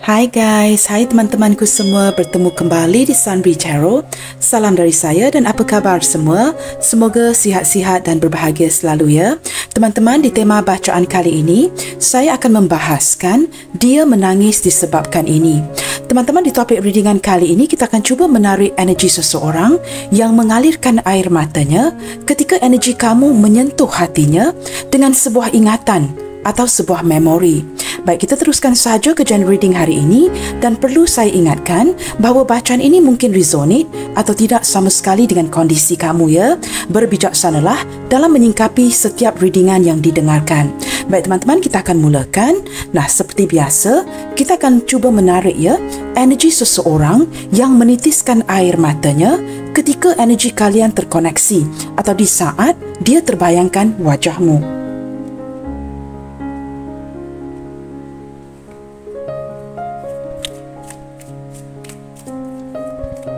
Hai guys, hai teman-temanku semua, bertemu kembali di Sunbri Tarot. Salam dari saya dan apa khabar semua? Semoga sihat-sihat dan berbahagia selalu ya. Teman-teman, di tema bacaan kali ini, saya akan membahaskan dia menangis disebabkan ini. Teman-teman, di topik readingan kali ini, kita akan cuba menarik energi seseorang yang mengalirkan air matanya ketika energi kamu menyentuh hatinya dengan sebuah ingatan atau sebuah memori. Baik, kita teruskan saja ke genre reading hari ini dan perlu saya ingatkan bahawa bacaan ini mungkin resonate atau tidak sama sekali dengan kondisi kamu ya. Berbijaksanalah dalam menyingkapi setiap readingan yang didengarkan. Baik teman-teman, kita akan mulakan. Nah, seperti biasa, kita akan cuba menarik ya energi seseorang yang menitiskan air matanya ketika energi kalian terkoneksi atau di saat dia terbayangkan wajahmu.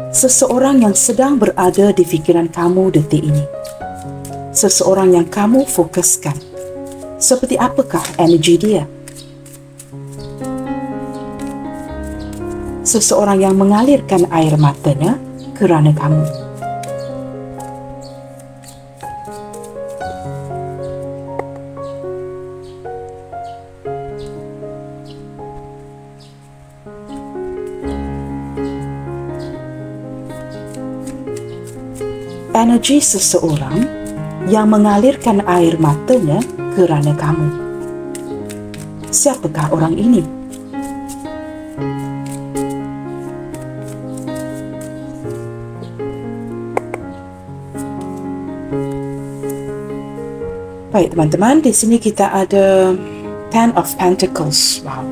Seseorang yang sedang berada di fikiran kamu detik ini. Seseorang yang kamu fokuskan. Seperti apakah energi dia? Seseorang yang mengalirkan air matanya kerana kamu. Energi seseorang yang mengalirkan air matanya kerana kamu. Siapakah orang ini? Baik teman-teman, di sini kita ada Ten of Pentacles. Wow.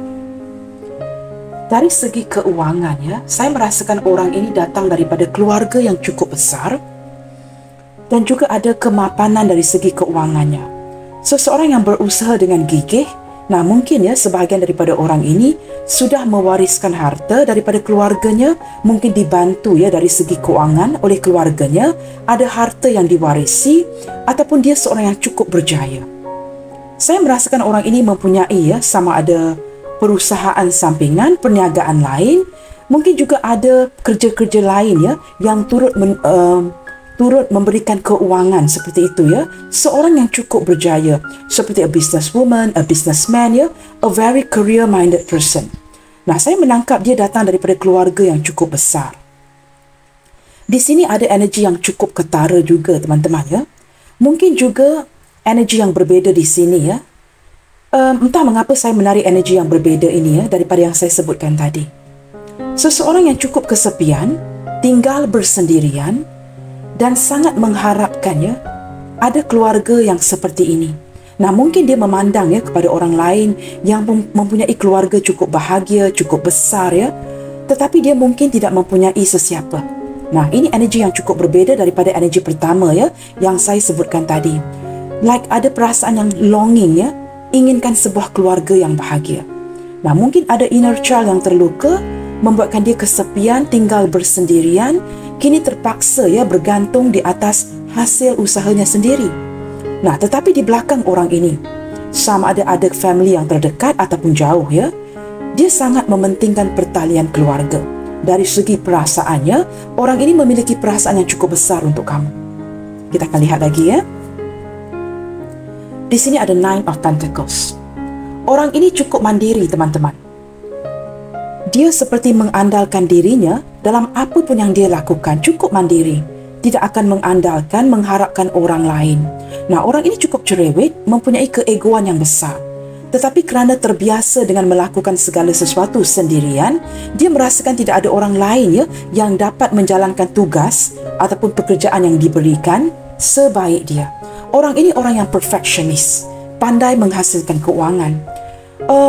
Dari segi keuangan ya, saya merasakan orang ini datang daripada keluarga yang cukup besar. Dan juga ada kemapanan dari segi keuangannya. Seseorang yang berusaha dengan gigih, nah mungkin ya sebahagian daripada orang ini sudah mewariskan harta daripada keluarganya, mungkin dibantu ya dari segi keuangan oleh keluarganya, ada harta yang diwarisi, ataupun dia seorang yang cukup berjaya. Saya merasakan orang ini mempunyai ya sama ada perusahaan sampingan, perniagaan lain, mungkin juga ada kerja-kerja lain ya yang turut memberikan keuangan seperti itu ya. Seorang yang cukup berjaya seperti a businesswoman, a businessman ya, a very career-minded person. Nah, saya menangkap dia datang daripada keluarga yang cukup besar. Di sini ada energi yang cukup ketara juga teman-teman ya. Mungkin juga energi yang berbeda di sini ya. Entah mengapa saya menarik energi yang berbeda ini ya daripada yang saya sebutkan tadi. Seseorang yang cukup kesepian, tinggal bersendirian, dan sangat mengharapkannya ada keluarga yang seperti ini. Nah, mungkin dia memandang ya kepada orang lain yang mempunyai keluarga cukup bahagia, cukup besar ya, tetapi dia mungkin tidak mempunyai sesiapa. Nah, ini energi yang cukup berbeda daripada energi pertama ya yang saya sebutkan tadi. Like ada perasaan yang longing ya, inginkan sebuah keluarga yang bahagia. Nah, mungkin ada inner child yang terluka, membuatkan dia kesepian, tinggal bersendirian, kini terpaksa ya bergantung di atas hasil usahanya sendiri. Nah, tetapi di belakang orang ini, sama ada family yang terdekat ataupun jauh ya, dia sangat mementingkan pertalian keluarga. Dari segi perasaannya, orang ini memiliki perasaan yang cukup besar untuk kamu. Kita akan lihat lagi ya. Di sini ada Nine of Pentacles. Orang ini cukup mandiri teman-teman. Dia seperti mengandalkan dirinya dalam apa pun yang dia lakukan, cukup mandiri. Tidak akan mengandalkan, mengharapkan orang lain. Nah, orang ini cukup cerewet, mempunyai keegoan yang besar. Tetapi kerana terbiasa dengan melakukan segala sesuatu sendirian, dia merasakan tidak ada orang lain ya yang dapat menjalankan tugas ataupun pekerjaan yang diberikan sebaik dia. Orang ini orang yang perfectionist, pandai menghasilkan keuangan.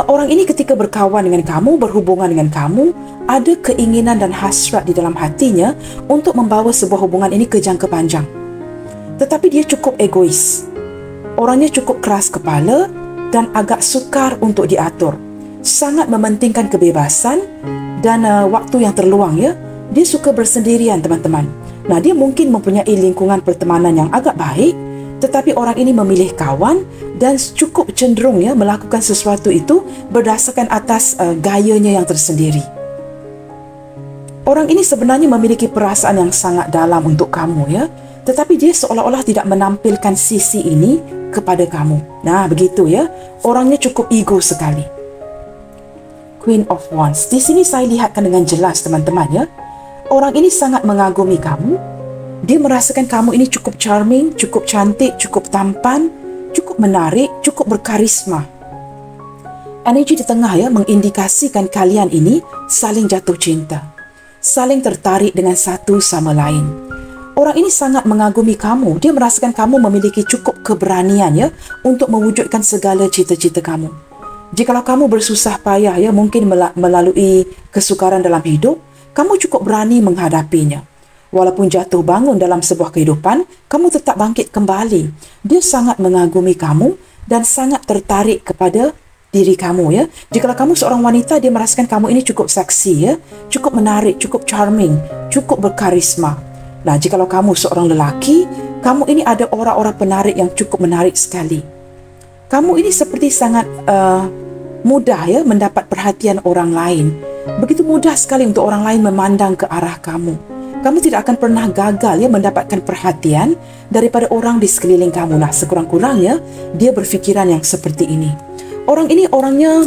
Orang ini ketika berkawan dengan kamu, berhubungan dengan kamu, ada keinginan dan hasrat di dalam hatinya untuk membawa sebuah hubungan ini ke jangka panjang. Tetapi dia cukup egois. Orangnya cukup keras kepala dan agak sukar untuk diatur. Sangat mementingkan kebebasan dan waktu yang terluang ya. Dia suka bersendirian teman-teman. Nah, dia mungkin mempunyai lingkungan pertemanan yang agak baik, tetapi orang ini memilih kawan dan cukup cenderung ya melakukan sesuatu itu berdasarkan atas gayanya yang tersendiri. Orang ini sebenarnya memiliki perasaan yang sangat dalam untuk kamu ya, tetapi dia seolah-olah tidak menampilkan sisi ini kepada kamu. Nah, begitu ya. Orangnya cukup ego sekali. Queen of Wands. Di sini saya lihatkan dengan jelas teman-teman ya. Orang ini sangat mengagumi kamu. Dia merasakan kamu ini cukup charming, cukup cantik, cukup tampan, cukup menarik, cukup berkarisma. Energi di tengah ya mengindikasikan kalian ini saling jatuh cinta, saling tertarik dengan satu sama lain. Orang ini sangat mengagumi kamu. Dia merasakan kamu memiliki cukup keberanian ya untuk mewujudkan segala cita-cita kamu. Jikalau kamu bersusah payah ya mungkin melalui kesukaran dalam hidup, kamu cukup berani menghadapinya. Walaupun jatuh bangun dalam sebuah kehidupan, kamu tetap bangkit kembali. Dia sangat mengagumi kamu dan sangat tertarik kepada diri kamu ya. Jikalau kamu seorang wanita, dia merasakan kamu ini cukup seksi ya, cukup menarik, cukup charming, cukup berkarisma. Nah, jikalau kamu seorang lelaki, kamu ini ada aura-aura penarik yang cukup menarik sekali. Kamu ini seperti sangat mudah ya mendapat perhatian orang lain. Begitu mudah sekali untuk orang lain memandang ke arah kamu. Kamu tidak akan pernah gagal ya mendapatkan perhatian daripada orang di sekeliling kamu. Nah, sekurang-kurangnya dia berfikiran yang seperti ini. Orang ini orangnya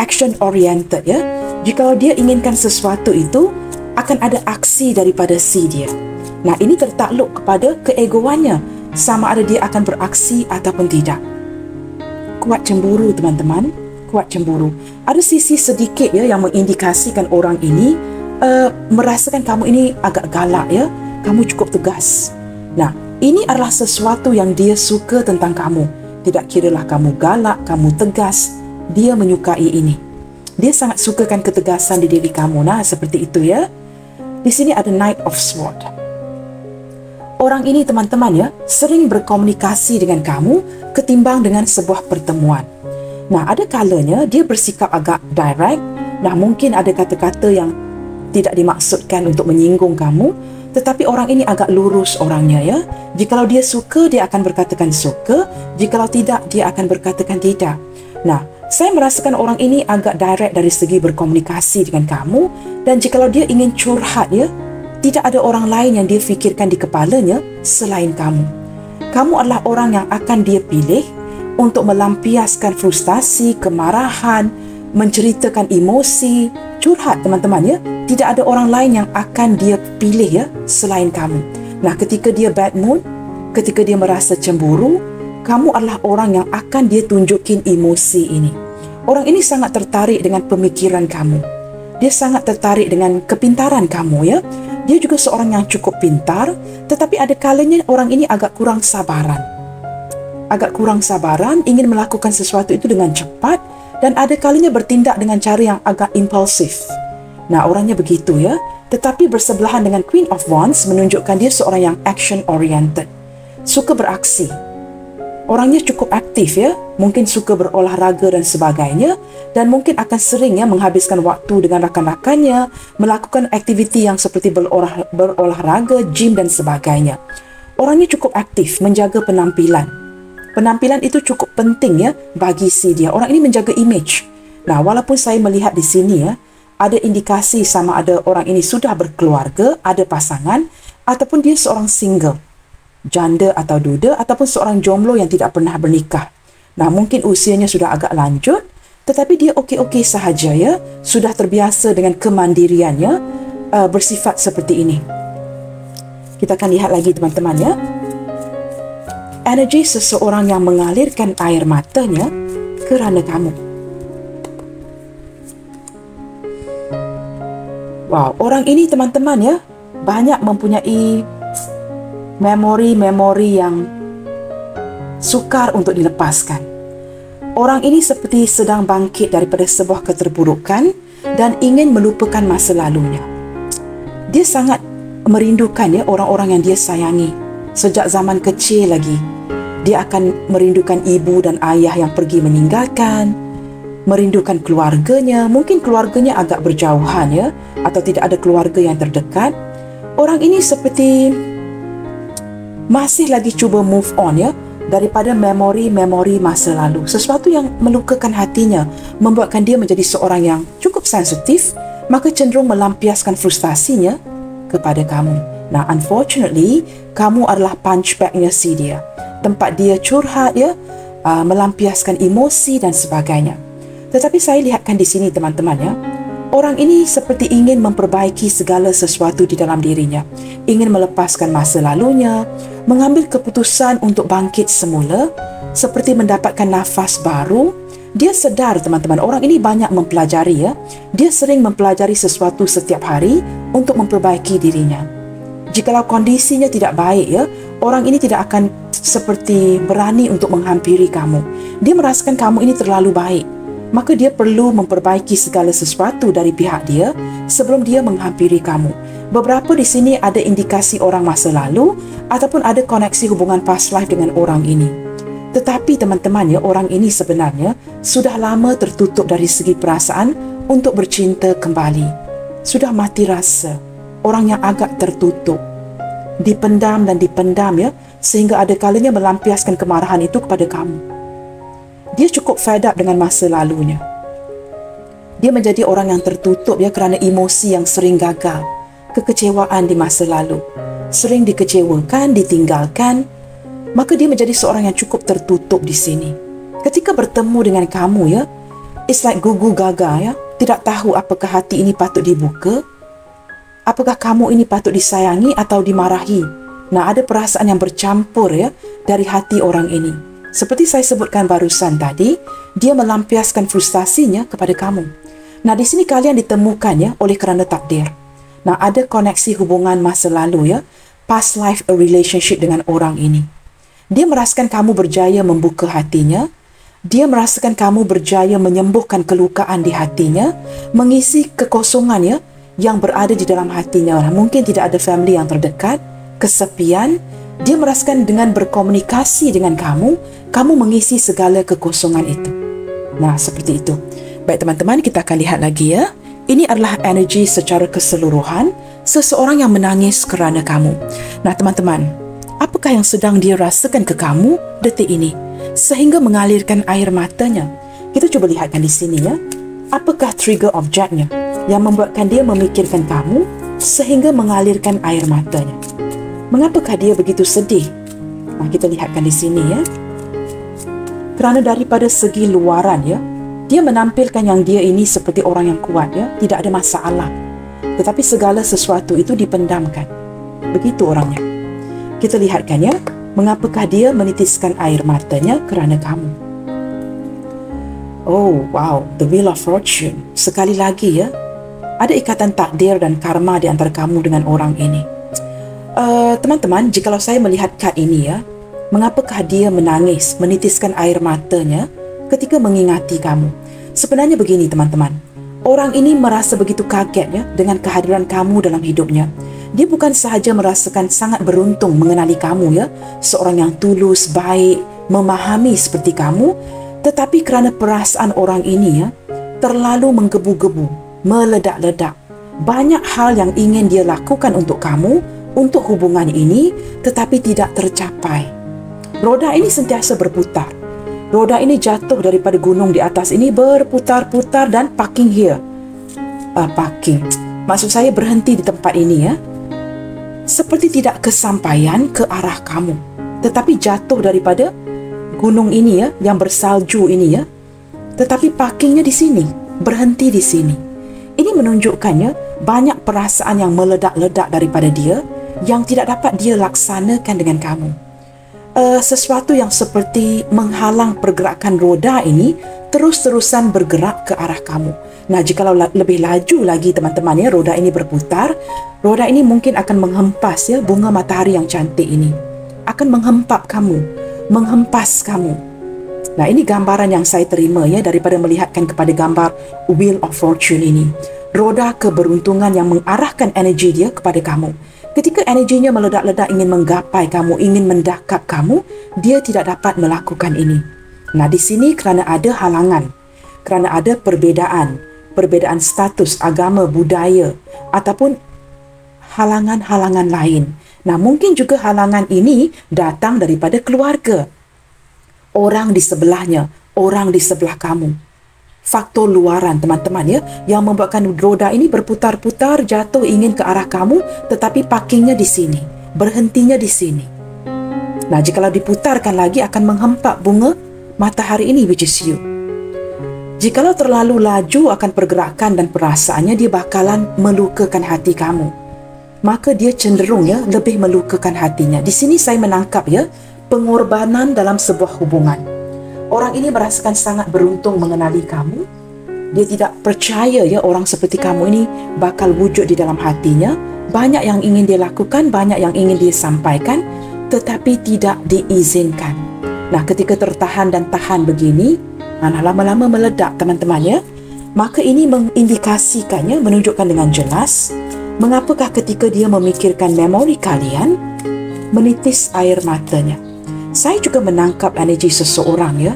action oriented ya. Jika dia inginkan sesuatu itu, akan ada aksi daripada si dia. Nah, ini tertakluk kepada keegoannya, sama ada dia akan beraksi ataupun tidak. Kuat cemburu teman-teman, kuat cemburu. Ada sisi sedikit ya yang mengindikasikan orang ini merasakan kamu ini agak galak ya, kamu cukup tegas. Nah, ini adalah sesuatu yang dia suka tentang kamu. Tidak kiralah kamu galak, kamu tegas, dia menyukai ini. Dia sangat sukakan ketegasan di diri kamu. Nah, seperti itu ya. Di sini ada Knight of Swords. Orang ini teman-teman ya, sering berkomunikasi dengan kamu ketimbang dengan sebuah pertemuan. Nah, ada kalanya dia bersikap agak direct. Nah, mungkin ada kata-kata yang tidak dimaksudkan untuk menyinggung kamu, tetapi orang ini agak lurus orangnya ya. Jikalau dia suka, dia akan berkatakan suka. Jikalau tidak, dia akan berkatakan tidak. Nah, saya merasakan orang ini agak direct dari segi berkomunikasi dengan kamu, dan jikalau dia ingin curhat ya, tidak ada orang lain yang dia fikirkan di kepalanya selain kamu. Kamu adalah orang yang akan dia pilih untuk melampiaskan frustasi, kemarahan, menceritakan emosi, curhat teman-teman ya. Tidak ada orang lain yang akan dia pilih ya selain kamu. Nah, ketika dia bad mood, ketika dia merasa cemburu, kamu adalah orang yang akan dia tunjukin emosi ini. Orang ini sangat tertarik dengan pemikiran kamu. Dia sangat tertarik dengan kepintaran kamu ya. Dia juga seorang yang cukup pintar, tetapi ada kalanya orang ini agak kurang sabaran. Agak kurang sabaran, ingin melakukan sesuatu itu dengan cepat, dan ada kalinya bertindak dengan cara yang agak impulsif. Nah, orangnya begitu ya. Tetapi bersebelahan dengan Queen of Wands menunjukkan dia seorang yang action oriented. Suka beraksi. Orangnya cukup aktif ya. Mungkin suka berolahraga dan sebagainya. Dan mungkin akan sering ya menghabiskan waktu dengan rakan-rakannya, melakukan aktiviti yang seperti berolahraga, gym dan sebagainya. Orangnya cukup aktif, menjaga penampilan. Penampilan itu cukup penting ya bagi si dia. Orang ini menjaga image. Nah, walaupun saya melihat di sini ya, ada indikasi sama ada orang ini sudah berkeluarga, ada pasangan, ataupun dia seorang single, janda atau duda, ataupun seorang jomblo yang tidak pernah bernikah. Nah, mungkin usianya sudah agak lanjut, tetapi dia okey-okey sahaja ya, sudah terbiasa dengan kemandiriannya, bersifat seperti ini. Kita akan lihat lagi teman-teman ya. Energi seseorang yang mengalirkan air matanya kerana kamu. Wow, orang ini teman-teman ya, banyak mempunyai memori-memori yang sukar untuk dilepaskan. Orang ini seperti sedang bangkit daripada sebuah keterpurukan dan ingin melupakan masa lalunya. Dia sangat merindukan ya orang-orang yang dia sayangi. Sejak zaman kecil lagi, dia akan merindukan ibu dan ayah yang pergi meninggalkan, merindukan keluarganya. Mungkin keluarganya agak berjauhan ya, atau tidak ada keluarga yang terdekat. Orang ini seperti masih lagi cuba move on ya daripada memori-memori masa lalu. Sesuatu yang melukakan hatinya, membuatkan dia menjadi seorang yang cukup sensitif, maka cenderung melampiaskan frustasinya kepada kamu. Nah, unfortunately, kamu adalah punch bag-nya si dia. Tempat dia curhat ya, melampiaskan emosi dan sebagainya. Tetapi saya lihatkan di sini teman-teman ya, orang ini seperti ingin memperbaiki segala sesuatu di dalam dirinya. Ingin melepaskan masa lalunya, mengambil keputusan untuk bangkit semula, seperti mendapatkan nafas baru. Dia sedar teman-teman, orang ini banyak mempelajari ya. Dia sering mempelajari sesuatu setiap hari untuk memperbaiki dirinya. Jikalau kondisinya tidak baik ya, orang ini tidak akan seperti berani untuk menghampiri kamu. Dia merasakan kamu ini terlalu baik. Maka dia perlu memperbaiki segala sesuatu dari pihak dia sebelum dia menghampiri kamu. Beberapa di sini ada indikasi orang masa lalu ataupun ada koneksi hubungan past life dengan orang ini. Tetapi teman-teman ya, orang ini sebenarnya sudah lama tertutup dari segi perasaan untuk bercinta kembali. Sudah mati rasa. Orang yang agak tertutup. Dipendam dan dipendam ya, sehingga ada kalanya melampiaskan kemarahan itu kepada kamu. Dia cukup fed up dengan masa lalunya. Dia menjadi orang yang tertutup ya kerana emosi yang sering gagal, kekecewaan di masa lalu, sering dikecewakan, ditinggalkan. Maka dia menjadi seorang yang cukup tertutup di sini. Ketika bertemu dengan kamu ya, it's like gugu gaga ya, tidak tahu apakah hati ini patut dibuka, apakah kamu ini patut disayangi atau dimarahi. Nah, ada perasaan yang bercampur ya dari hati orang ini. Seperti saya sebutkan barusan tadi, dia melampiaskan frustasinya kepada kamu. Nah, di sini kalian ditemukan ya oleh kerana takdir. Nah, ada koneksi hubungan masa lalu ya, past life relationship dengan orang ini. Dia merasakan kamu berjaya membuka hatinya. Dia merasakan kamu berjaya menyembuhkan kelukaan di hatinya, mengisi kekosongan ya yang berada di dalam hatinya. Nah, mungkin tidak ada family yang terdekat, kesepian. Dia merasakan dengan berkomunikasi dengan kamu, kamu mengisi segala kekosongan itu. Nah, seperti itu. Baik teman-teman, kita akan lihat lagi ya. Ini adalah energi secara keseluruhan seseorang yang menangis kerana kamu. Nah teman-teman, apakah yang sedang dia rasakan ke kamu detik ini sehingga mengalirkan air matanya? Kita cuba lihatkan di sini ya. Apakah trigger objeknya yang membuatkan dia memikirkan kamu sehingga mengalirkan air matanya? Mengapakah dia begitu sedih? Nah, kita lihatkan di sini ya. Kerana daripada segi luaran ya, dia menampilkan yang dia ini seperti orang yang kuat ya, tidak ada masalah. Tetapi segala sesuatu itu dipendamkan. Begitu orangnya. Kita lihatkan ya, mengapakah dia menitiskan air matanya kerana kamu. Oh, wow, the Wheel of Fortune. Sekali lagi ya, ada ikatan takdir dan karma di antara kamu dengan orang ini. Teman-teman, jikalau saya melihat kad ini ya, mengapakah dia menangis, menitiskan air matanya ketika mengingati kamu? Sebenarnya begini teman-teman, orang ini merasa begitu kaget ya dengan kehadiran kamu dalam hidupnya. Dia bukan sahaja merasakan sangat beruntung mengenali kamu ya, seorang yang tulus, baik, memahami seperti kamu, tetapi kerana perasaan orang ini ya, terlalu menggebu-gebu, meledak-ledak. Banyak hal yang ingin dia lakukan untuk kamu, untuk hubungan ini, tetapi tidak tercapai. Roda ini sentiasa berputar. Roda ini jatuh daripada gunung di atas ini, berputar-putar dan parking here. Parking. Maksud saya berhenti di tempat ini ya. Seperti tidak kesampaian ke arah kamu. Tetapi jatuh daripada gunung ini ya, yang bersalju ini ya. Tetapi parkingnya di sini, berhenti di sini. Ini menunjukkannya banyak perasaan yang meledak-ledak daripada dia, yang tidak dapat dia laksanakan dengan kamu. Sesuatu yang seperti menghalang pergerakan roda ini terus-terusan bergerak ke arah kamu. Nah, jikalau lebih laju lagi teman-teman ya, roda ini berputar, roda ini mungkin akan menghempas ya bunga matahari yang cantik ini. Akan menghempap kamu, menghempas kamu. Nah, ini gambaran yang saya terima ya daripada melihatkan kepada gambar Wheel of Fortune ini. Roda keberuntungan yang mengarahkan energi dia kepada kamu. Ketika energinya meledak-ledak ingin menggapai kamu, ingin mendakap kamu, dia tidak dapat melakukan ini. Nah, di sini kerana ada halangan, kerana ada perbedaan status, agama, budaya, ataupun halangan-halangan lain. Nah, mungkin juga halangan ini datang daripada keluarga. Orang di sebelahnya, orang di sebelah kamu. Faktor luaran teman-teman ya, yang membuatkan roda ini berputar-putar jatuh ingin ke arah kamu, tetapi parkingnya di sini, berhentinya di sini. Nah, jikalau diputarkan lagi akan menghempak bunga matahari ini, which is you. Jikalau terlalu laju akan pergerakan dan perasaannya, dia bakalan melukakan hati kamu. Maka dia cenderung ya lebih melukakan hatinya. Di sini saya menangkap ya pengorbanan dalam sebuah hubungan. Orang ini merasakan sangat beruntung mengenali kamu. Dia tidak percaya ya orang seperti kamu ini bakal wujud di dalam hatinya. Banyak yang ingin dia lakukan, banyak yang ingin dia sampaikan, tetapi tidak diizinkan. Nah, ketika tertahan dan tahan begini, lama-lama meledak teman-teman ya. Maka ini mengindikasikannya, menunjukkan dengan jelas mengapakah ketika dia memikirkan memori kalian, menitis air matanya. Saya juga menangkap energi seseorang ya,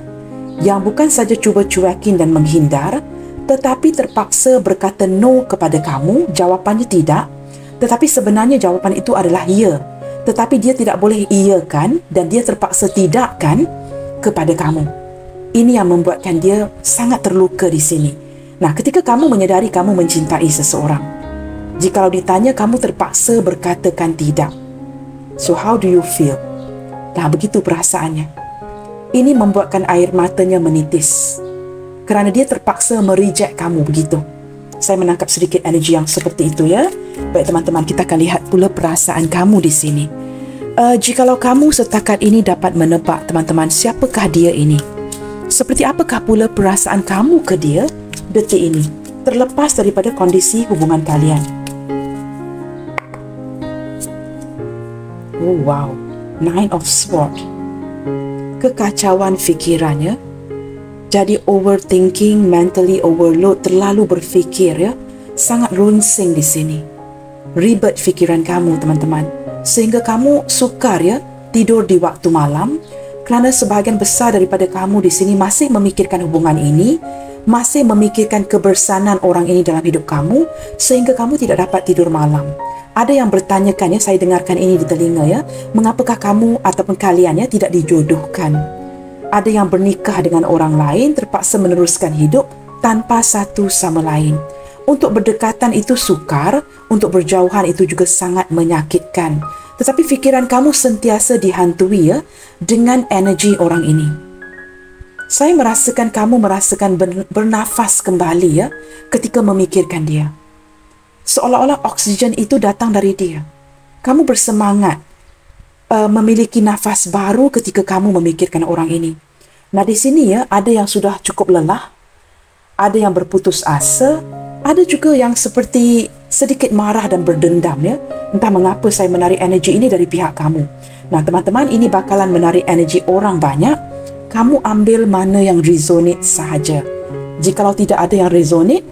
yang bukan saja cuba cuekin dan menghindar, tetapi terpaksa berkata no kepada kamu, jawapannya tidak, tetapi sebenarnya jawapan itu adalah ya. Tetapi dia tidak boleh iyakan dan dia terpaksa tidakkan kepada kamu. Ini yang membuatkan dia sangat terluka di sini. Nah, ketika kamu menyadari kamu mencintai seseorang, jikalau ditanya kamu terpaksa berkatakan tidak. So how do you feel? Nah, begitu perasaannya. Ini membuatkan air matanya menitis. Kerana dia terpaksa mereject kamu begitu. Saya menangkap sedikit energi yang seperti itu ya. Baik teman-teman, kita akan lihat pula perasaan kamu di sini. Jikalau kamu setakat ini dapat menebak teman-teman siapakah dia ini. Seperti apakah pula perasaan kamu ke dia detik ini, terlepas daripada kondisi hubungan kalian. Oh wow, Nine of Swords. Kekacauan fikirannya. Jadi overthinking, mentally overload, terlalu berfikir ya. Sangat runsing di sini. Ribet fikiran kamu teman-teman. Sehingga kamu sukar ya tidur di waktu malam. Kerana sebahagian besar daripada kamu di sini masih memikirkan hubungan ini, masih memikirkan kebersamaan orang ini dalam hidup kamu, sehingga kamu tidak dapat tidur malam. Ada yang bertanyakan ya, saya dengarkan ini di telinga ya, mengapakah kamu ataupun kalian ya tidak dijodohkan? Ada yang bernikah dengan orang lain, terpaksa meneruskan hidup tanpa satu sama lain. Untuk berdekatan itu sukar, untuk berjauhan itu juga sangat menyakitkan. Tetapi fikiran kamu sentiasa dihantui ya dengan energi orang ini. Saya merasakan kamu merasakan bernafas kembali ya ketika memikirkan dia. Seolah-olah oksigen itu datang dari dia. Kamu bersemangat memiliki nafas baru ketika kamu memikirkan orang ini. Nah, di sini ya ada yang sudah cukup lelah, ada yang berputus asa, ada juga yang seperti sedikit marah dan berdendam ya. Entah mengapa saya menarik energi ini dari pihak kamu. Nah, teman-teman, ini bakalan menarik energi orang banyak. Kamu ambil mana yang resonate sahaja. Jikalau tidak ada yang resonate,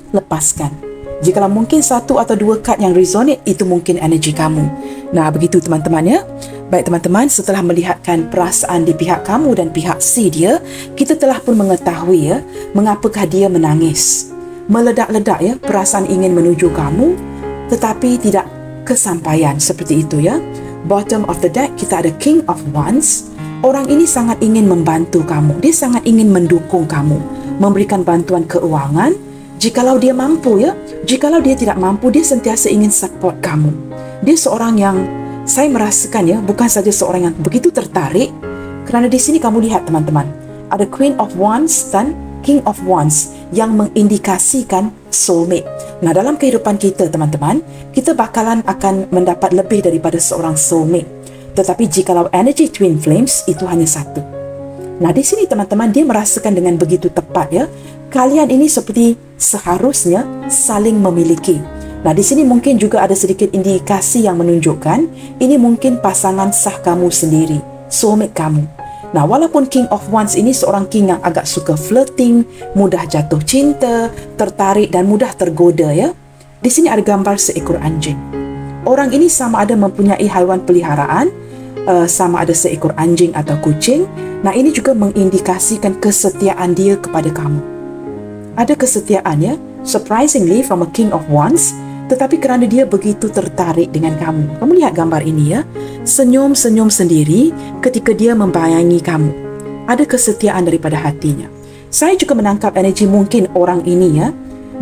lepaskan. Jikalau mungkin satu atau dua kad yang resonate, itu mungkin energi kamu. Nah, begitu teman-teman ya. Baik teman-teman, setelah melihatkan perasaan di pihak kamu dan pihak si dia, kita telah pun mengetahui ya, mengapakah dia menangis. Meledak-ledak ya, perasaan ingin menuju kamu, tetapi tidak kesampaian seperti itu ya. Bottom of the deck, kita ada King of Wands. Orang ini sangat ingin membantu kamu. Dia sangat ingin mendukung kamu, memberikan bantuan keuangan. Jikalau dia mampu ya, jikalau dia tidak mampu, dia sentiasa ingin support kamu. Dia seorang yang saya merasakan ya, bukan saja seorang yang begitu tertarik, kerana di sini kamu lihat teman-teman, ada Queen of Wands dan King of Wands yang mengindikasikan soulmate. Nah, dalam kehidupan kita teman-teman, kita bakalan akan mendapat lebih daripada seorang soulmate. Tetapi jikalau energy twin flames, itu hanya satu. Nah, di sini teman-teman, dia merasakan dengan begitu tepat ya, kalian ini seperti seharusnya saling memiliki. Nah, di sini mungkin juga ada sedikit indikasi yang menunjukkan ini mungkin pasangan sah kamu sendiri, soulmate kamu. Nah, walaupun King of Wands ini seorang king yang agak suka flirting, mudah jatuh cinta, tertarik dan mudah tergoda ya. Di sini ada gambar seekor anjing. Orang ini sama ada mempunyai haiwan peliharaan, sama ada seekor anjing atau kucing. Nah, ini juga mengindikasikan kesetiaan dia kepada kamu. Ada kesetiaan ya. Surprisingly, from a King of Wands, tetapi kerana dia begitu tertarik dengan kamu. Kamu lihat gambar ini ya. Senyum-senyum sendiri ketika dia membayangi kamu. Ada kesetiaan daripada hatinya. Saya juga menangkap energi mungkin orang ini ya.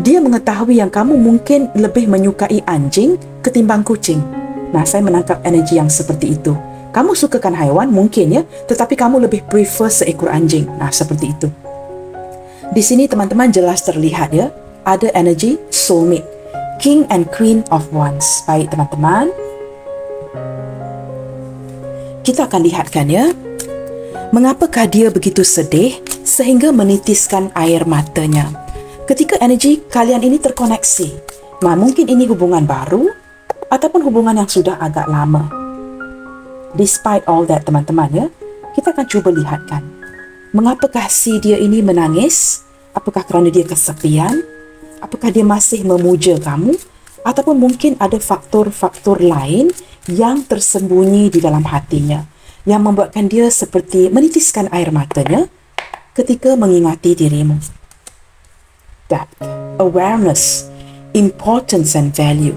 Dia mengetahui yang kamu mungkin lebih menyukai anjing ketimbang kucing. Nah, saya menangkap energi yang seperti itu. Kamu sukakan haiwan mungkin ya, tetapi kamu lebih prefer seekor anjing. Nah, seperti itu. Di sini teman-teman jelas terlihat ya, ada energi soulmate, King and Queen of Wands. Baik teman-teman, kita akan lihatkan ya, mengapakah dia begitu sedih sehingga menitiskan air matanya. Ketika energi kalian ini terkoneksi, nah mungkin ini hubungan baru ataupun hubungan yang sudah agak lama. Despite all that teman-teman ya, kita akan cuba lihatkan. Mengapakah si dia ini menangis? Apakah kerana dia kesepian? Apakah dia masih memuja kamu? Ataupun mungkin ada faktor-faktor lain yang tersembunyi di dalam hatinya yang membuatkan dia seperti menitiskan air matanya ketika mengingati dirimu. Depth, awareness, importance and value.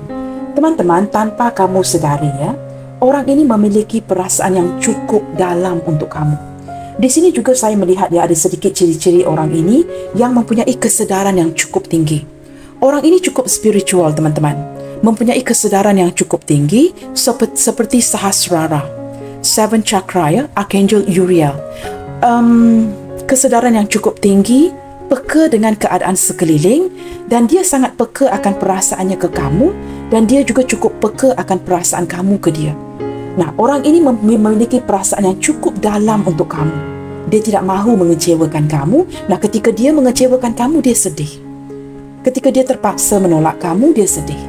Teman-teman, tanpa kamu sedari ya, orang ini memiliki perasaan yang cukup dalam untuk kamu. Di sini juga saya melihat ya, ada sedikit ciri-ciri orang ini yang mempunyai kesedaran yang cukup tinggi. Orang ini cukup spiritual teman-teman, mempunyai kesedaran yang cukup tinggi seperti Sahasrara, Seven Chakra ya, Archangel Uriel. Kesedaran yang cukup tinggi, peka dengan keadaan sekeliling, dan dia sangat peka akan perasaannya ke kamu, dan dia juga cukup peka akan perasaan kamu ke dia. Nah, orang ini memiliki perasaan yang cukup dalam untuk kamu. Dia tidak mahu mengecewakan kamu. Nah, ketika dia mengecewakan kamu, dia sedih. Ketika dia terpaksa menolak kamu, dia sedih.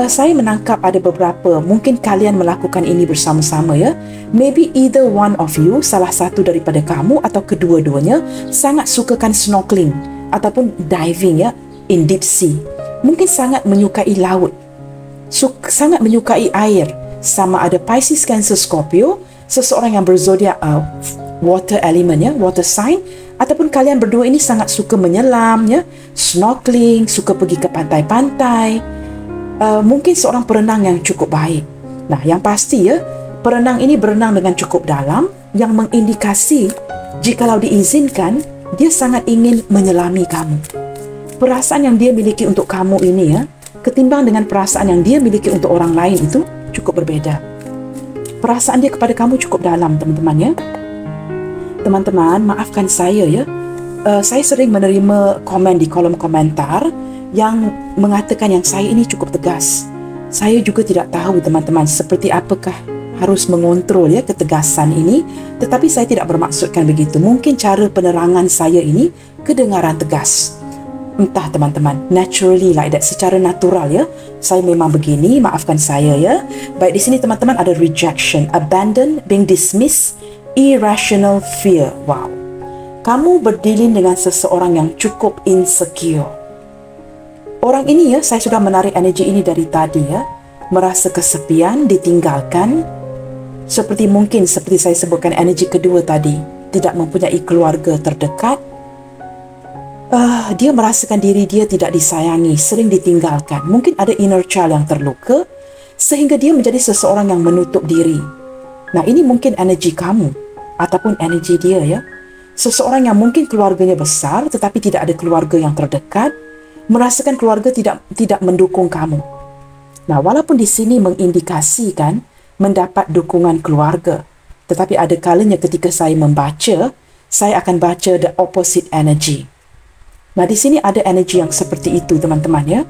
Saya menangkap ada beberapa, mungkin kalian melakukan ini bersama-sama ya. Maybe either one of you, salah satu daripada kamu atau kedua-duanya sangat sukakan snorkeling ataupun diving ya, in deep sea. Mungkin sangat menyukai laut, sangat menyukai air. Sama ada Pisces, Cancer, Scorpio, seseorang yang berzodiak water element ya, water sign, ataupun kalian berdua ini sangat suka menyelam ya, snorkeling, suka pergi ke pantai-pantai. Mungkin seorang perenang yang cukup baik. Nah, yang pasti ya, perenang ini berenang dengan cukup dalam, yang mengindikasi jikalau diizinkan, dia sangat ingin menyelami kamu. Perasaan yang dia miliki untuk kamu ini ya, ketimbang dengan perasaan yang dia miliki untuk orang lain itu cukup berbeda. Perasaan dia kepada kamu cukup dalam teman-teman ya. Teman-teman, maafkan saya ya, saya sering menerima komen di kolom komentar yang mengatakan yang saya ini cukup tegas. Saya juga tidak tahu teman-teman seperti apakah harus mengontrol ya ketegasan ini, tetapi saya tidak bermaksudkan begitu. Mungkin cara penerangan saya ini kedengaran tegas. Entah teman-teman, naturally like that, secara natural ya. Saya memang begini, maafkan saya ya. Baik, di sini teman-teman ada rejection, abandon, being dismissed, irrational fear. Wow. Kamu berdilin dengan seseorang yang cukup insecure. Orang ini ya, saya sudah menarik energi ini dari tadi ya. Merasa kesepian, ditinggalkan. Seperti saya sebutkan energi kedua tadi. Tidak mempunyai keluarga terdekat. Dia merasakan diri dia tidak disayangi, sering ditinggalkan. Mungkin ada inner child yang terluka, sehingga dia menjadi seseorang yang menutup diri. Nah, ini mungkin energi kamu, ataupun energi dia ya. Seseorang yang mungkin keluarganya besar, tetapi tidak ada keluarga yang terdekat, merasakan keluarga tidak mendukung kamu. Nah, walaupun di sini mengindikasikan mendapat dukungan keluarga, tetapi ada kalanya ketika saya membaca, saya akan baca the opposite energy. Nah, di sini ada energi yang seperti itu, teman-teman ya.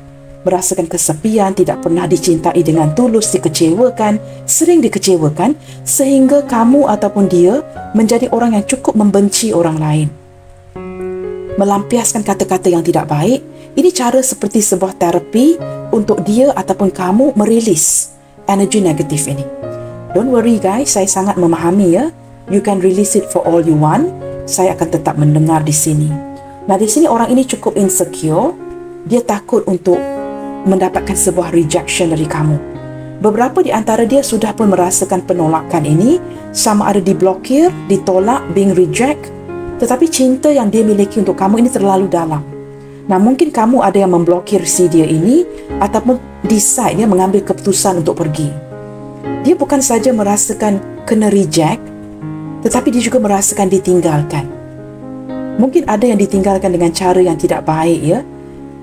Merasakan kesepian, tidak pernah dicintai dengan tulus, dikecewakan, sering dikecewakan, sehingga kamu ataupun dia menjadi orang yang cukup membenci orang lain. Melampiaskan kata-kata yang tidak baik. Ini cara seperti sebuah terapi untuk dia ataupun kamu merilis energi negatif ini. Don't worry guys, saya sangat memahami ya. You can release it for all you want. Saya akan tetap mendengar di sini. Nah, di sini orang ini cukup insecure. Dia takut untuk mendapatkan sebuah rejection dari kamu. Beberapa di antara dia sudah pun merasakan penolakan ini, sama ada diblokir, ditolak, being reject. Tetapi cinta yang dia miliki untuk kamu ini terlalu dalam. Nah, mungkin kamu ada yang memblokir si dia ini ataupun decide mengambil keputusan untuk pergi. Dia bukan saja merasakan kena reject, tetapi dia juga merasakan ditinggalkan. Mungkin ada yang ditinggalkan dengan cara yang tidak baik,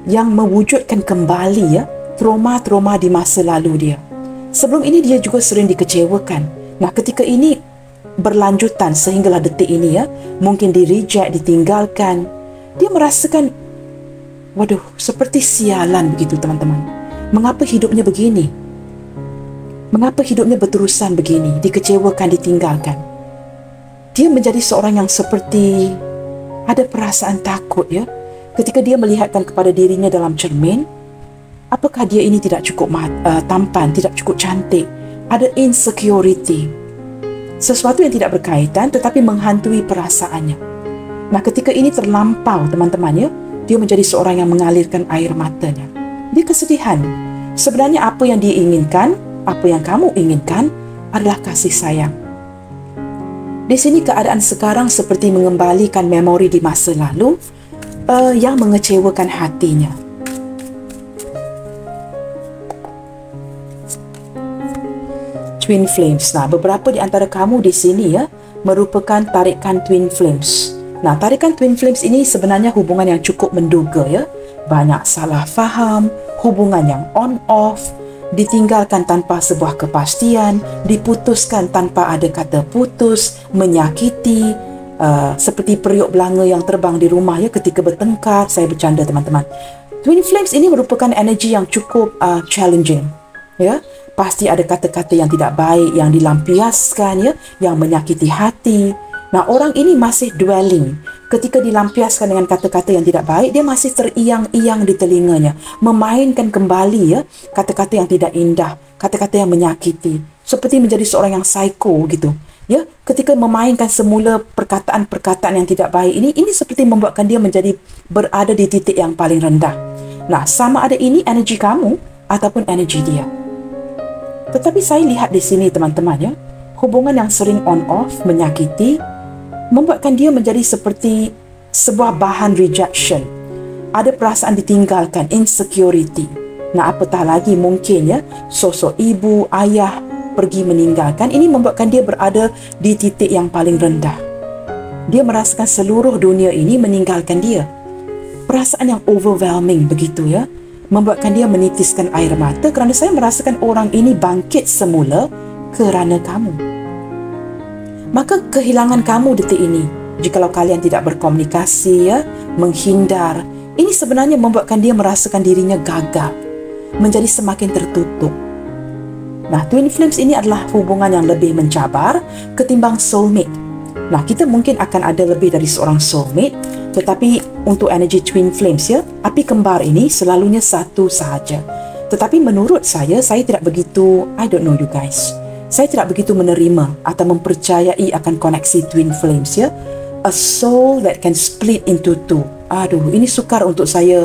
yang mewujudkan kembali trauma-trauma di masa lalu dia. Sebelum ini dia juga sering dikecewakan. Nah, ketika ini berlanjutan sehinggalah detik ini, mungkin di reject, ditinggalkan, dia merasakan, waduh, seperti sialan begitu teman-teman. Mengapa hidupnya begini? Mengapa hidupnya berterusan begini? Dikecewakan, ditinggalkan. Dia menjadi seorang yang seperti ada perasaan takut, ketika dia melihatkan kepada dirinya dalam cermin. Apakah dia ini tidak cukup tampan, tidak cukup cantik? Ada insecurity. Sesuatu yang tidak berkaitan tetapi menghantui perasaannya. Nah, ketika ini terlampau teman-teman, dia menjadi seorang yang mengalirkan air matanya. Dia kesedihan. Sebenarnya apa yang dia inginkan, apa yang kamu inginkan adalah kasih sayang. Di sini keadaan sekarang seperti mengembalikan memori di masa lalu yang mengecewakan hatinya. Twin flames. Nah, beberapa di antara kamu di sini merupakan tarikan twin flames. Nah, tarikan twin flames ini sebenarnya hubungan yang cukup menduga, banyak salah faham, hubungan yang on-off, ditinggalkan tanpa sebuah kepastian, diputuskan tanpa ada kata putus, menyakiti, seperti periuk belanga yang terbang di rumah ketika bertengkar. Saya bercanda teman-teman. Twin flames ini merupakan energi yang cukup challenging, pasti ada kata-kata yang tidak baik yang dilampiaskan, yang menyakiti hati. Nah, orang ini masih dwelling. Ketika dilampiaskan dengan kata-kata yang tidak baik, dia masih teriang-iang di telinganya, memainkan kembali kata-kata yang tidak indah, kata-kata yang menyakiti, seperti menjadi seorang yang psycho gitu. Ketika memainkan semula perkataan-perkataan yang tidak baik ini seperti membuatkan dia menjadi berada di titik yang paling rendah. Nah, sama ada ini energi kamu ataupun energi dia. Tetapi saya lihat di sini teman-teman, hubungan yang sering on-off, menyakiti, membuatkan dia menjadi seperti sebuah bahan rejection. Ada perasaan ditinggalkan, insecurity. Nah, apatah lagi mungkin sosok ibu, ayah pergi meninggalkan. Ini membuatkan dia berada di titik yang paling rendah. Dia merasakan seluruh dunia ini meninggalkan dia. Perasaan yang overwhelming begitu, membuatkan dia menitiskan air mata kerana saya merasakan orang ini bangkit semula kerana kamu. Maka kehilangan kamu detik ini, jikalau kalian tidak berkomunikasi, menghindar, ini sebenarnya membuatkan dia merasakan dirinya gagal, menjadi semakin tertutup. Nah, twin flames ini adalah hubungan yang lebih mencabar ketimbang soulmate. Nah, kita mungkin akan ada lebih dari seorang soulmate, tetapi untuk energi twin flames, api kembar ini selalunya satu sahaja. Tetapi menurut saya tidak begitu, I don't know you guys, saya tidak begitu menerima atau mempercayai akan koneksi twin flames, a soul that can split into two. Aduh, ini sukar untuk saya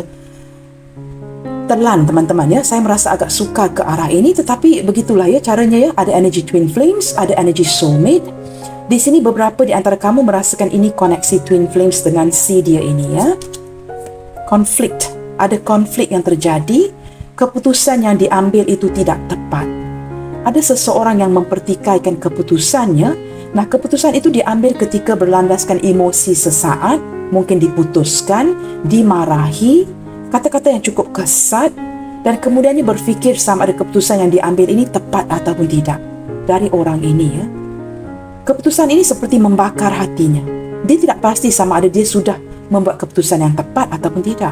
telan teman-teman, saya merasa agak sukar ke arah ini, tetapi begitulah caranya, ada energi twin flames, ada energi soulmate. Di sini beberapa di antara kamu merasakan ini koneksi twin flames dengan si dia ini, konflik, ada konflik yang terjadi, keputusan yang diambil itu tidak tepat. Ada seseorang yang mempertikaikan keputusannya. Nah, keputusan itu diambil ketika berlandaskan emosi sesaat, mungkin diputuskan, dimarahi, kata-kata yang cukup kesat, dan kemudiannya berfikir sama ada keputusan yang diambil ini tepat ataupun tidak dari orang ini. Keputusan ini seperti membakar hatinya. Dia tidak pasti sama ada dia sudah membuat keputusan yang tepat ataupun tidak.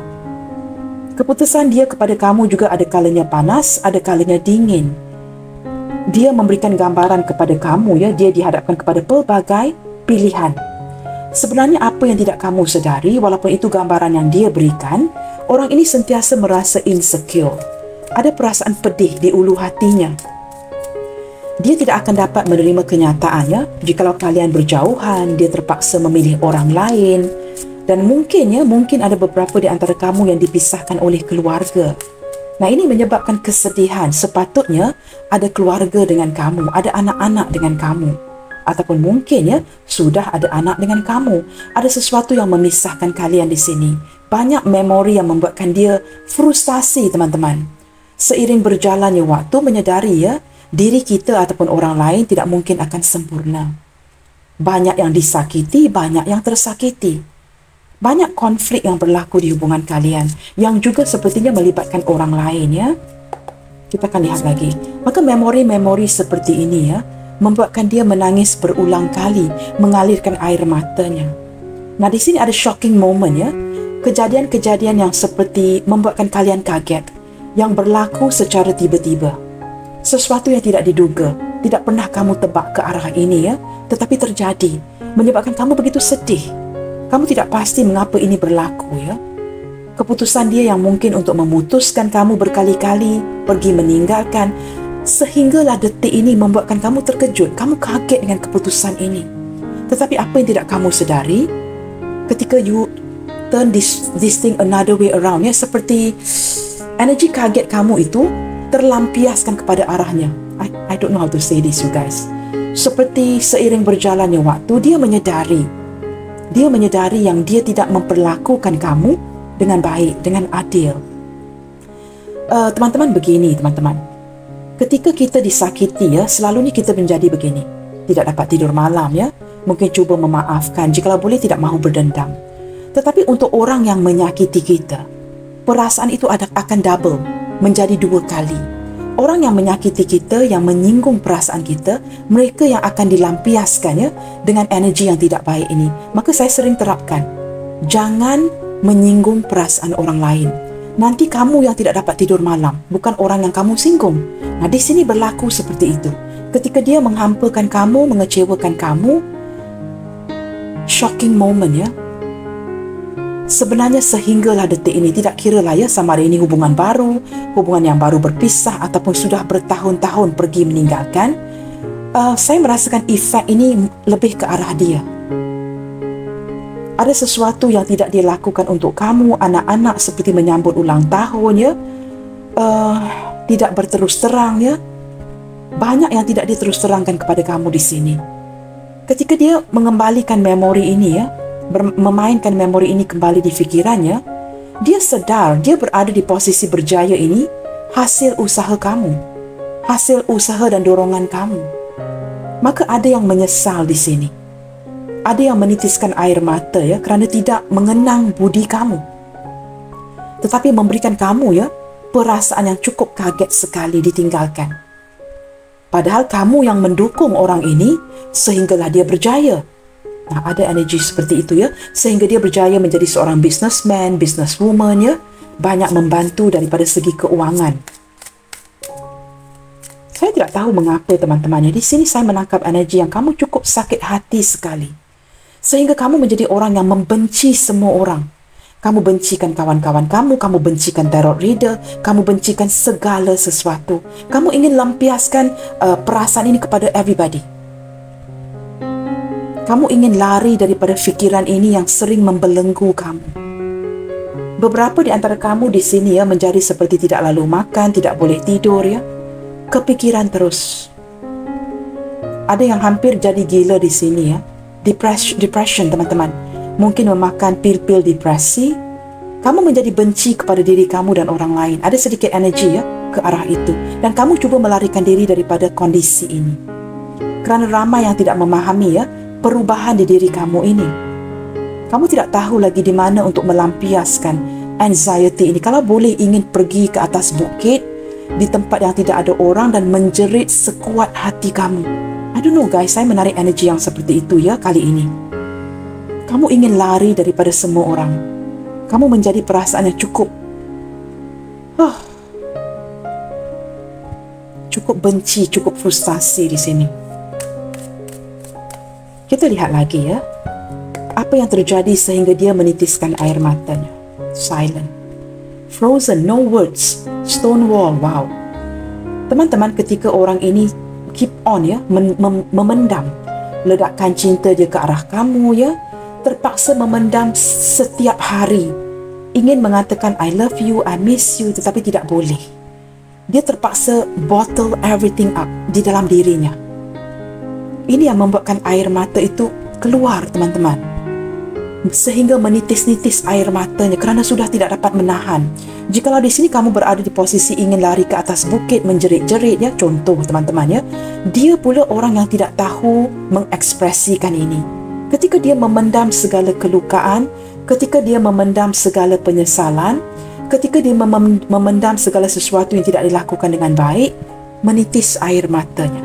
Keputusan dia kepada kamu juga ada kalanya panas, ada kalanya dingin. Dia memberikan gambaran kepada kamu, dia dihadapkan kepada pelbagai pilihan. Sebenarnya apa yang tidak kamu sedari, walaupun itu gambaran yang dia berikan, orang ini sentiasa merasa insecure. Ada perasaan pedih di ulu hatinya. Dia tidak akan dapat menerima kenyataannya jikalau kalian berjauhan, dia terpaksa memilih orang lain. Dan mungkin ada beberapa di antara kamu yang dipisahkan oleh keluarga. Nah, ini menyebabkan kesedihan. Sepatutnya ada keluarga dengan kamu, ada anak-anak dengan kamu. Ataupun mungkin ya, sudah ada anak dengan kamu. Ada sesuatu yang memisahkan kalian di sini. Banyak memori yang membuatkan dia frustasi, teman-teman. Seiring berjalannya waktu, menyadari ya, diri kita ataupun orang lain tidak mungkin akan sempurna. Banyak yang disakiti, banyak yang tersakiti. Banyak konflik yang berlaku di hubungan kalian yang juga sepertinya melibatkan orang lain ya. Kita akan lihat lagi. Maka memori-memori seperti ini ya membuatkan dia menangis berulang kali, mengalirkan air matanya. Nah, di sini ada shocking moment ya. Kejadian-kejadian yang seperti membuatkan kalian kaget, yang berlaku secara tiba-tiba. Sesuatu yang tidak diduga, tidak pernah kamu tebak ke arah ini ya, tetapi terjadi, menyebabkan kamu begitu sedih. Kamu tidak pasti mengapa ini berlaku ya. Keputusan dia yang mungkin untuk memutuskan kamu berkali-kali, pergi meninggalkan, sehinggalah detik ini membuatkan kamu terkejut, kamu kaget dengan keputusan ini. Tetapi apa yang tidak kamu sedari, ketika you turn this thing another way around ya, seperti energi kaget kamu itu terlampiaskan kepada arahnya. I don't know how to say this you guys. Seperti seiring berjalannya waktu, dia menyadari yang dia tidak memperlakukan kamu dengan baik, dengan adil. Teman-teman begini, teman-teman. Ketika kita disakiti ya, selalunya kita menjadi begini. Tidak dapat tidur malam ya. Mungkin cuba memaafkan, jikalau boleh tidak mahu berdendam. Tetapi untuk orang yang menyakiti kita, perasaan itu akan double, menjadi 2 kali. Orang yang menyakiti kita, yang menyinggung perasaan kita, mereka yang akan dilampiaskan ya, dengan energi yang tidak baik ini. Maka saya sering terapkan, jangan menyinggung perasaan orang lain. Nanti kamu yang tidak dapat tidur malam, bukan orang yang kamu singgung. Nah, di sini berlaku seperti itu. Ketika dia menghampakan kamu, mengecewakan kamu, shocking moment ya. Sebenarnya sehinggalah detik ini, tidak kira lah ya sama ada ini hubungan baru, hubungan yang baru berpisah ataupun sudah bertahun-tahun pergi meninggalkan, saya merasakan efek ini lebih ke arah dia. Ada sesuatu yang tidak dia lakukan untuk kamu, anak-anak, seperti menyambut ulang tahun ya, tidak berterus terang ya. Banyak yang tidak diterus terangkan kepada kamu di sini. Ketika dia mengembalikan memori ini ya, memainkan memori ini kembali di fikirannya, dia sedar dia berada di posisi berjaya ini hasil usaha kamu, hasil usaha dan dorongan kamu. Maka ada yang menyesal di sini. Ada yang menitiskan air mata ya kerana tidak mengenang budi kamu. Tetapi memberikan kamu ya perasaan yang cukup kaget sekali ditinggalkan. Padahal kamu yang mendukung orang ini sehinggalah dia berjaya. Nah, ada energi seperti itu ya, sehingga dia berjaya menjadi seorang businessman, businesswoman ya, banyak membantu daripada segi keuangan. Saya tidak tahu mengapa teman-temannya, di sini saya menangkap energi yang kamu cukup sakit hati sekali. Sehingga kamu menjadi orang yang membenci semua orang. Kamu bencikan kawan-kawan kamu bencikan tarot reader, kamu bencikan segala sesuatu. Kamu ingin lampiaskan perasaan ini kepada everybody. Kamu ingin lari daripada fikiran ini yang sering membelenggu kamu. Beberapa di antara kamu di sini ya menjadi seperti tidak lalu makan, tidak boleh tidur ya. Kepikiran terus. Ada yang hampir jadi gila di sini ya. Depression teman-teman. Mungkin memakan pil-pil depresi. Kamu menjadi benci kepada diri kamu dan orang lain. Ada sedikit energi ya ke arah itu. Dan kamu cuba melarikan diri daripada kondisi ini. Kerana ramai yang tidak memahami ya perubahan di diri kamu ini. Kamu tidak tahu lagi di mana untuk melampiaskan anxiety ini. Kalau boleh ingin pergi ke atas bukit, di tempat yang tidak ada orang dan menjerit sekuat hati kamu. I don't know guys, saya menarik energi yang seperti itu ya kali ini. Kamu ingin lari daripada semua orang. Kamu menjadi perasaan yang cukup benci, cukup frustasi di sini. Kita lihat lagi ya. Apa yang terjadi sehingga dia menitiskan air matanya? Silent. Frozen, no words. Stone wall, wow. Teman-teman, ketika orang ini keep on ya, memendam ledakan cinta dia ke arah kamu ya, terpaksa memendam setiap hari. Ingin mengatakan I love you, I miss you, tetapi tidak boleh. Dia terpaksa bottle everything up di dalam dirinya. Ini yang membuatkan air mata itu keluar, teman-teman. Sehingga menitis-nitis air matanya kerana sudah tidak dapat menahan. Jikalau di sini kamu berada di posisi ingin lari ke atas bukit menjerit-jerit, ya, contoh teman-teman, ya, dia pula orang yang tidak tahu mengekspresikan ini. Ketika dia memendam segala kelukaan, ketika dia memendam segala penyesalan, ketika dia memendam segala sesuatu yang tidak dilakukan dengan baik, menitis air matanya.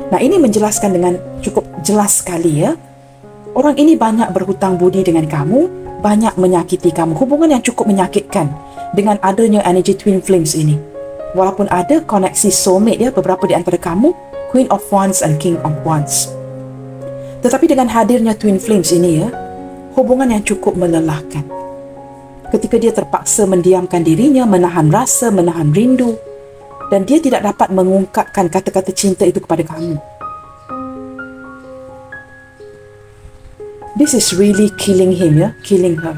Nah, ini menjelaskan dengan cukup jelas sekali, ya. Orang ini banyak berhutang budi dengan kamu, banyak menyakiti kamu. Hubungan yang cukup menyakitkan dengan adanya energy twin flames ini. Walaupun ada koneksi soulmate, ya, beberapa di antara kamu, Queen of Wands and King of Wands. Tetapi dengan hadirnya twin flames ini, ya, hubungan yang cukup melelahkan. Ketika dia terpaksa mendiamkan dirinya, menahan rasa, menahan rindu, dan dia tidak dapat mengungkapkan kata-kata cinta itu kepada kamu. This is really killing him, ya, killing her.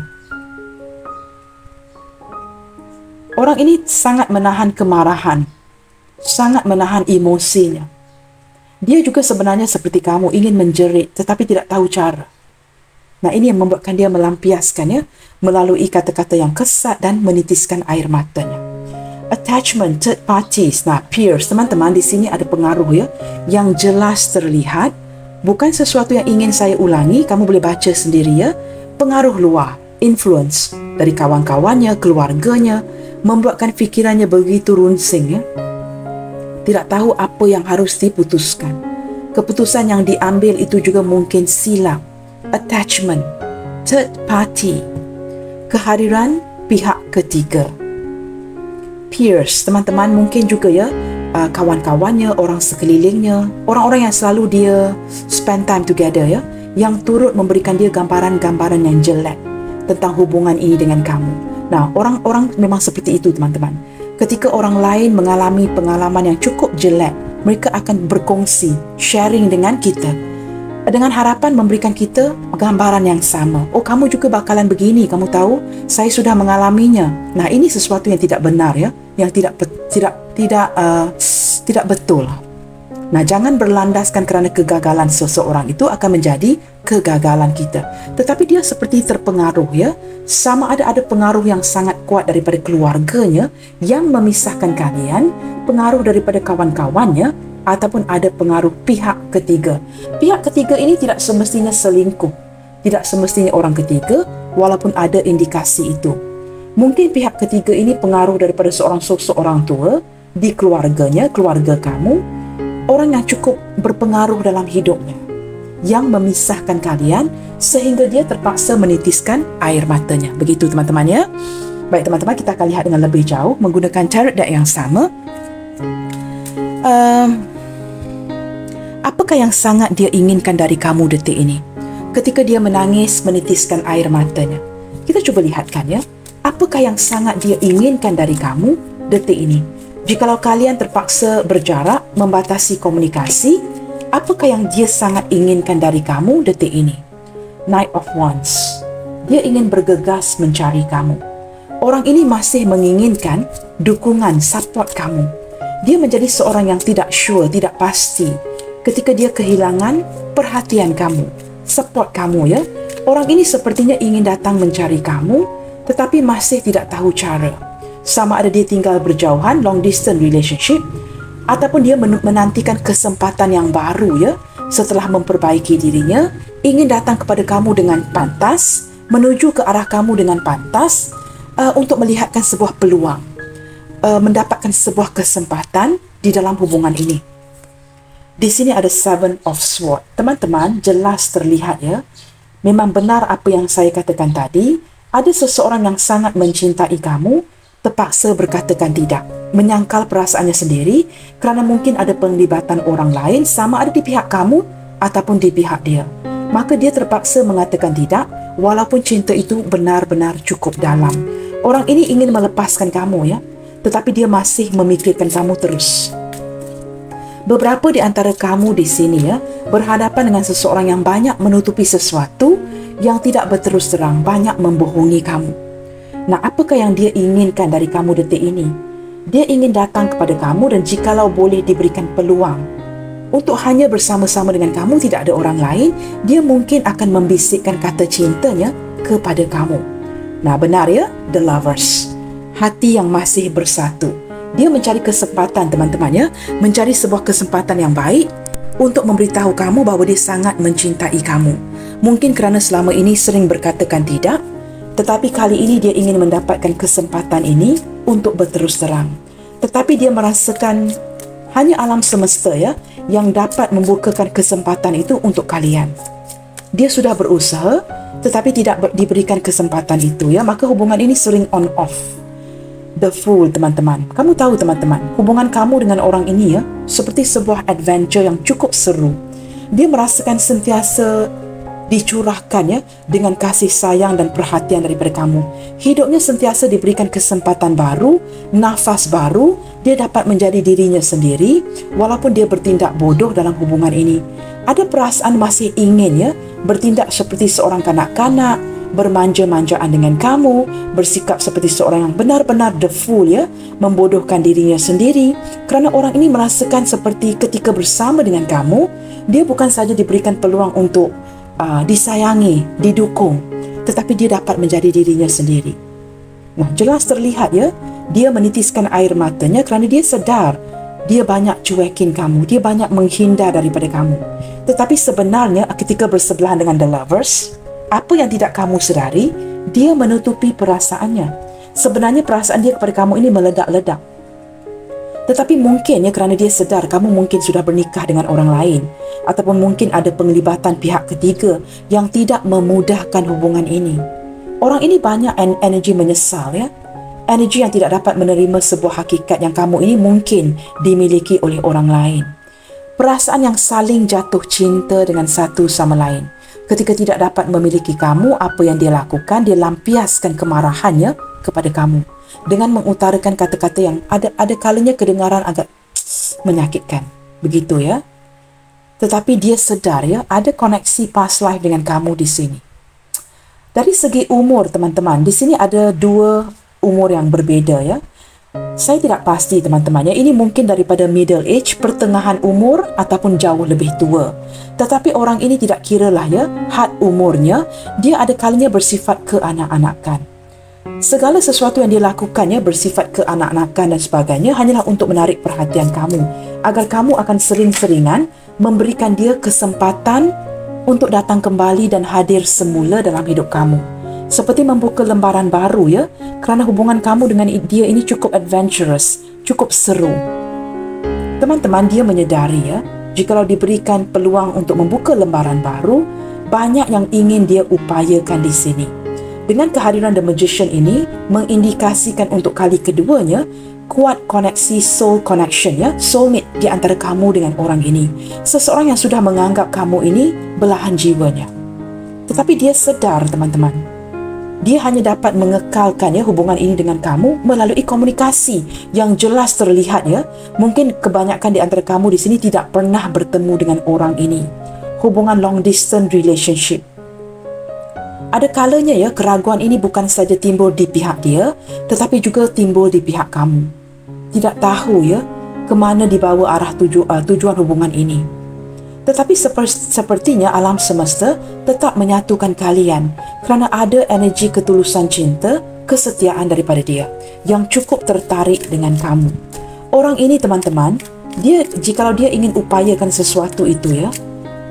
Orang ini sangat menahan kemarahan, sangat menahan emosinya. Dia juga sebenarnya seperti kamu, ingin menjerit tetapi tidak tahu cara. Nah, ini yang membuatkan dia melampiaskan, ya, melalui kata-kata yang kesat dan menitiskan air matanya. Attachment, third parties, nah, peers, teman-teman, di sini ada pengaruh, ya, yang jelas terlihat. Bukan sesuatu yang ingin saya ulangi, kamu boleh baca sendiri, ya. Pengaruh luar, influence dari kawan-kawannya, keluarganya, membuatkan fikirannya begitu runsing, ya. Tidak tahu apa yang harus diputuskan. Keputusan yang diambil itu juga mungkin silap. Attachment, third party, kehadiran pihak ketiga. Peers, teman-teman, mungkin juga, ya, kawan-kawannya, orang sekelilingnya, orang-orang yang selalu dia spend time together, ya, yang turut memberikan dia gambaran-gambaran yang jelek tentang hubungan ini dengan kamu. Nah, orang-orang memang seperti itu, teman-teman. Ketika orang lain mengalami pengalaman yang cukup jelek, mereka akan berkongsi, sharing dengan kita, dengan harapan memberikan kita gambaran yang sama. Oh, kamu juga bakalan begini, kamu tahu, saya sudah mengalaminya. Nah, ini sesuatu yang tidak benar, ya, yang tidak betul. Nah, jangan berlandaskan kerana kegagalan seseorang itu akan menjadi kegagalan kita. Tetapi dia seperti terpengaruh, ya. Sama ada pengaruh yang sangat kuat daripada keluarganya yang memisahkan kalian, pengaruh daripada kawan-kawannya, ataupun ada pengaruh pihak ketiga. Pihak ketiga ini tidak semestinya selingkuh, tidak semestinya orang ketiga, walaupun ada indikasi itu. Mungkin pihak ketiga ini pengaruh daripada seorang sosok orang tua di keluarganya, keluarga kamu, orang yang cukup berpengaruh dalam hidupnya, yang memisahkan kalian sehingga dia terpaksa menitiskan air matanya. Begitu, teman-teman, ya. Baik, teman-teman, kita akan lihat dengan lebih jauh menggunakan tarot deck yang sama. Apakah yang sangat dia inginkan dari kamu detik ini? Ketika dia menangis, menitiskan air matanya. Kita cuba lihatkan, ya. Apakah yang sangat dia inginkan dari kamu detik ini? Jikalau kalian terpaksa berjarak, membatasi komunikasi, apakah yang dia sangat inginkan dari kamu detik ini? Knight of Wands. Dia ingin bergegas mencari kamu. Orang ini masih menginginkan dukungan, support kamu. Dia menjadi seorang yang tidak sure, tidak pasti. Ketika dia kehilangan perhatian kamu, support kamu, ya. Orang ini sepertinya ingin datang mencari kamu, tetapi masih tidak tahu cara. Sama ada dia tinggal berjauhan, long distance relationship, ataupun dia menantikan kesempatan yang baru, ya, setelah memperbaiki dirinya, ingin datang kepada kamu dengan pantas, menuju ke arah kamu dengan pantas, untuk melihatkan sebuah peluang, mendapatkan sebuah kesempatan di dalam hubungan ini. Di sini ada Seven of Swords. Teman-teman, jelas terlihat, ya, memang benar apa yang saya katakan tadi. Ada seseorang yang sangat mencintai kamu, terpaksa berkatakan tidak, menyangkal perasaannya sendiri kerana mungkin ada penglibatan orang lain, sama ada di pihak kamu ataupun di pihak dia. Maka dia terpaksa mengatakan tidak, walaupun cinta itu benar-benar cukup dalam. Orang ini ingin melepaskan kamu, ya, tetapi dia masih memikirkan kamu terus. Beberapa di antara kamu di sini, ya, berhadapan dengan seseorang yang banyak menutupi sesuatu, yang tidak berterus terang, banyak membohongi kamu. Nah, apakah yang dia inginkan dari kamu detik ini? Dia ingin datang kepada kamu dan jikalau boleh diberikan peluang, untuk hanya bersama-sama dengan kamu, tidak ada orang lain, dia mungkin akan membisikkan kata cintanya kepada kamu. Nah, benar ya? The lovers. Hati yang masih bersatu. Dia mencari kesempatan, teman-teman ya, mencari sebuah kesempatan yang baik untuk memberitahu kamu bahawa dia sangat mencintai kamu. Mungkin kerana selama ini sering berkatakan tidak, tetapi kali ini dia ingin mendapatkan kesempatan ini untuk berterus terang. Tetapi dia merasakan hanya alam semesta ya yang dapat membukakan kesempatan itu untuk kalian. Dia sudah berusaha tetapi tidak diberikan kesempatan itu ya, maka hubungan ini sering on off. The Fool, teman-teman. Kamu tahu teman-teman, hubungan kamu dengan orang ini ya seperti sebuah adventure yang cukup seru. Dia merasakan sentiasa dicurahkan ya dengan kasih sayang dan perhatian daripada kamu. Hidupnya sentiasa diberikan kesempatan baru, nafas baru, dia dapat menjadi dirinya sendiri walaupun dia bertindak bodoh dalam hubungan ini. Ada perasaan masih ingin ya bertindak seperti seorang kanak-kanak, bermanja-manjaan dengan kamu, bersikap seperti seorang yang benar-benar the fool ya, membodohkan dirinya sendiri kerana orang ini merasakan seperti ketika bersama dengan kamu, dia bukan saja diberikan peluang untuk disayangi, didukung, tetapi dia dapat menjadi dirinya sendiri. Nah, jelas terlihat ya, dia menitiskan air matanya kerana dia sedar dia banyak cuekin kamu, dia banyak menghindar daripada kamu. Tetapi sebenarnya ketika bersebelahan dengan the lovers, apa yang tidak kamu sedari, dia menutupi perasaannya. Sebenarnya perasaan dia kepada kamu ini meledak-ledak. Tetapi mungkin ya kerana dia sedar kamu mungkin sudah bernikah dengan orang lain, ataupun mungkin ada penglibatan pihak ketiga yang tidak memudahkan hubungan ini. Orang ini banyak energi menyesal ya, energi yang tidak dapat menerima sebuah hakikat yang kamu ini mungkin dimiliki oleh orang lain. Perasaan yang saling jatuh cinta dengan satu sama lain. Ketika tidak dapat memiliki kamu, apa yang dia lakukan, dia lampiaskan kemarahannya kepada kamu dengan mengutarakan kata-kata yang ada kalanya kedengaran agak menyakitkan. Begitu ya. Tetapi dia sedar ya, ada koneksi past life dengan kamu di sini. Dari segi umur, teman-teman, di sini ada dua umur yang berbeda ya. Saya tidak pasti teman-teman ya, ini mungkin daripada middle age, pertengahan umur ataupun jauh lebih tua. Tetapi orang ini tidak kiralah ya, had umurnya, dia ada kalanya bersifat keanak-anakan. Segala sesuatu yang dia lakukannya bersifat keanak-anakan dan sebagainya hanyalah untuk menarik perhatian kamu, agar kamu akan sering-seringan memberikan dia kesempatan untuk datang kembali dan hadir semula dalam hidup kamu. Seperti membuka lembaran baru ya, kerana hubungan kamu dengan dia ini cukup adventurous, cukup seru. Teman-teman, dia menyedari ya, jikalau diberikan peluang untuk membuka lembaran baru, banyak yang ingin dia upayakan di sini. Dengan kehadiran The Magician ini mengindikasikan untuk kali keduanya kuat koneksi soul connection ya, soulmate di antara kamu dengan orang ini. Seseorang yang sudah menganggap kamu ini belahan jiwanya. Tetapi dia sedar teman-teman, dia hanya dapat mengekalkan ya hubungan ini dengan kamu melalui komunikasi yang jelas terlihat ya. Mungkin kebanyakan di antara kamu di sini tidak pernah bertemu dengan orang ini. Hubungan long distance relationship. Ada kalanya ya keraguan ini bukan saja timbul di pihak dia, tetapi juga timbul di pihak kamu. Tidak tahu ya ke mana dibawa arah tujuan hubungan ini. Tetapi sepertinya alam semesta tetap menyatukan kalian kerana ada energi ketulusan cinta, kesetiaan daripada dia yang cukup tertarik dengan kamu. Orang ini teman-teman, jikalau dia ingin upayakan sesuatu itu ya,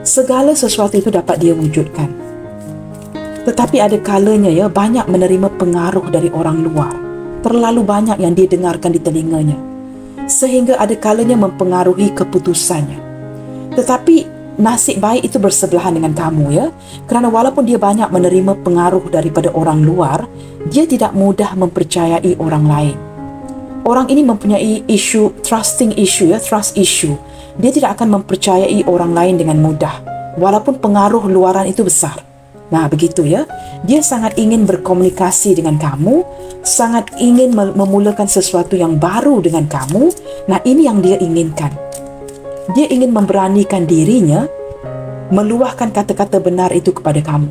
segala sesuatu itu dapat dia wujudkan. Tetapi ada kalanya ya banyak menerima pengaruh dari orang luar. Terlalu banyak yang dia dengarkan di telinganya, sehingga ada kalanya mempengaruhi keputusannya. Tetapi nasib baik itu bersebelahan dengan kamu ya, kerana walaupun dia banyak menerima pengaruh daripada orang luar, dia tidak mudah mempercayai orang lain. Orang ini mempunyai trust issue. Dia tidak akan mempercayai orang lain dengan mudah, walaupun pengaruh luaran itu besar. Nah, begitu ya. Dia sangat ingin berkomunikasi dengan kamu, sangat ingin memulakan sesuatu yang baru dengan kamu. Nah, ini yang dia inginkan. Dia ingin memberanikan dirinya meluahkan kata-kata benar itu kepada kamu.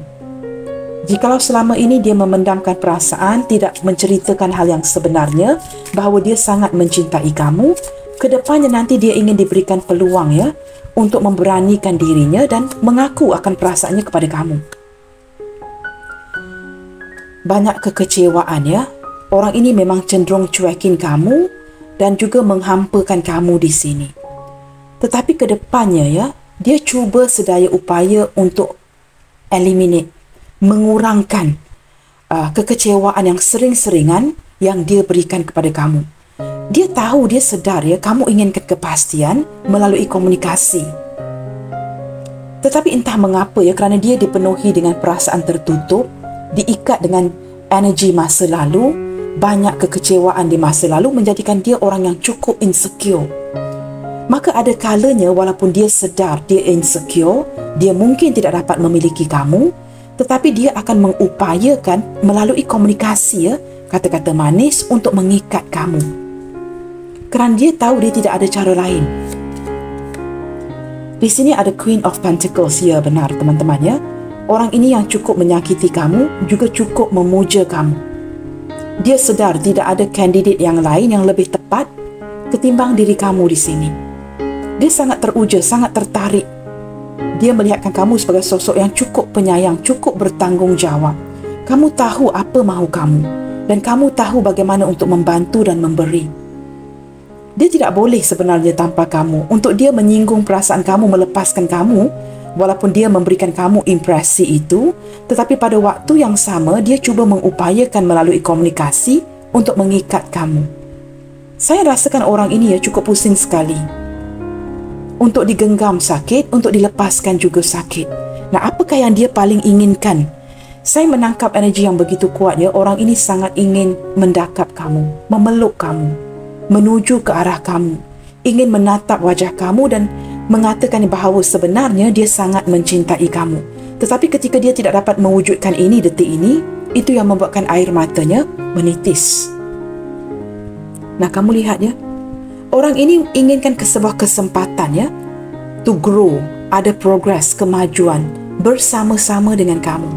Jikalau selama ini dia memendamkan perasaan, tidak menceritakan hal yang sebenarnya, bahawa dia sangat mencintai kamu, Kedepannya nanti dia ingin diberikan peluang ya untuk memberanikan dirinya dan mengaku akan perasaannya kepada kamu. Banyak kekecewaan ya. Orang ini memang cenderung cuekin kamu dan juga menghampakan kamu di sini. Tetapi kedepannya ya, dia cuba sedaya upaya untuk eliminate, mengurangkan kekecewaan yang sering-seringan yang dia berikan kepada kamu. Dia tahu, dia sedar ya, kamu inginkan kepastian melalui komunikasi. Tetapi entah mengapa ya, kerana dia dipenuhi dengan perasaan tertutup, diikat dengan energi masa lalu, banyak kekecewaan di masa lalu menjadikan dia orang yang cukup insecure. Maka ada kalanya walaupun dia sedar dia insecure, dia mungkin tidak dapat memiliki kamu, tetapi dia akan mengupayakan melalui komunikasi ya, kata-kata manis untuk mengikat kamu. Kerana dia tahu dia tidak ada cara lain. Di sini ada Queen of Pentacles, ya benar teman-teman ya. Orang ini yang cukup menyakiti kamu juga cukup memuja kamu. Dia sedar tidak ada kandidat yang lain yang lebih tepat ketimbang diri kamu di sini. Dia sangat teruja, sangat tertarik. Dia melihatkan kamu sebagai sosok yang cukup penyayang, cukup bertanggungjawab. Kamu tahu apa mahu kamu dan kamu tahu bagaimana untuk membantu dan memberi. Dia tidak boleh sebenarnya tanpa kamu. Untuk dia menyinggung perasaan kamu, melepaskan kamu, walaupun dia memberikan kamu impresi itu, tetapi pada waktu yang sama dia cuba mengupayakan melalui komunikasi untuk mengikat kamu. Saya rasakan orang ini ya cukup pusing sekali. Untuk digenggam sakit, untuk dilepaskan juga sakit. Nah, apakah yang dia paling inginkan? Saya menangkap energi yang begitu kuat ya. Orang ini sangat ingin mendakap kamu, memeluk kamu, menuju ke arah kamu, ingin menatap wajah kamu dan mengatakan bahawa sebenarnya dia sangat mencintai kamu. Tetapi ketika dia tidak dapat mewujudkan ini detik ini, itu yang membuatkan air matanya menitis. Nah, kamu lihat ya, orang ini inginkan sebuah kesempatan ya, to grow, ada progress, kemajuan bersama-sama dengan kamu.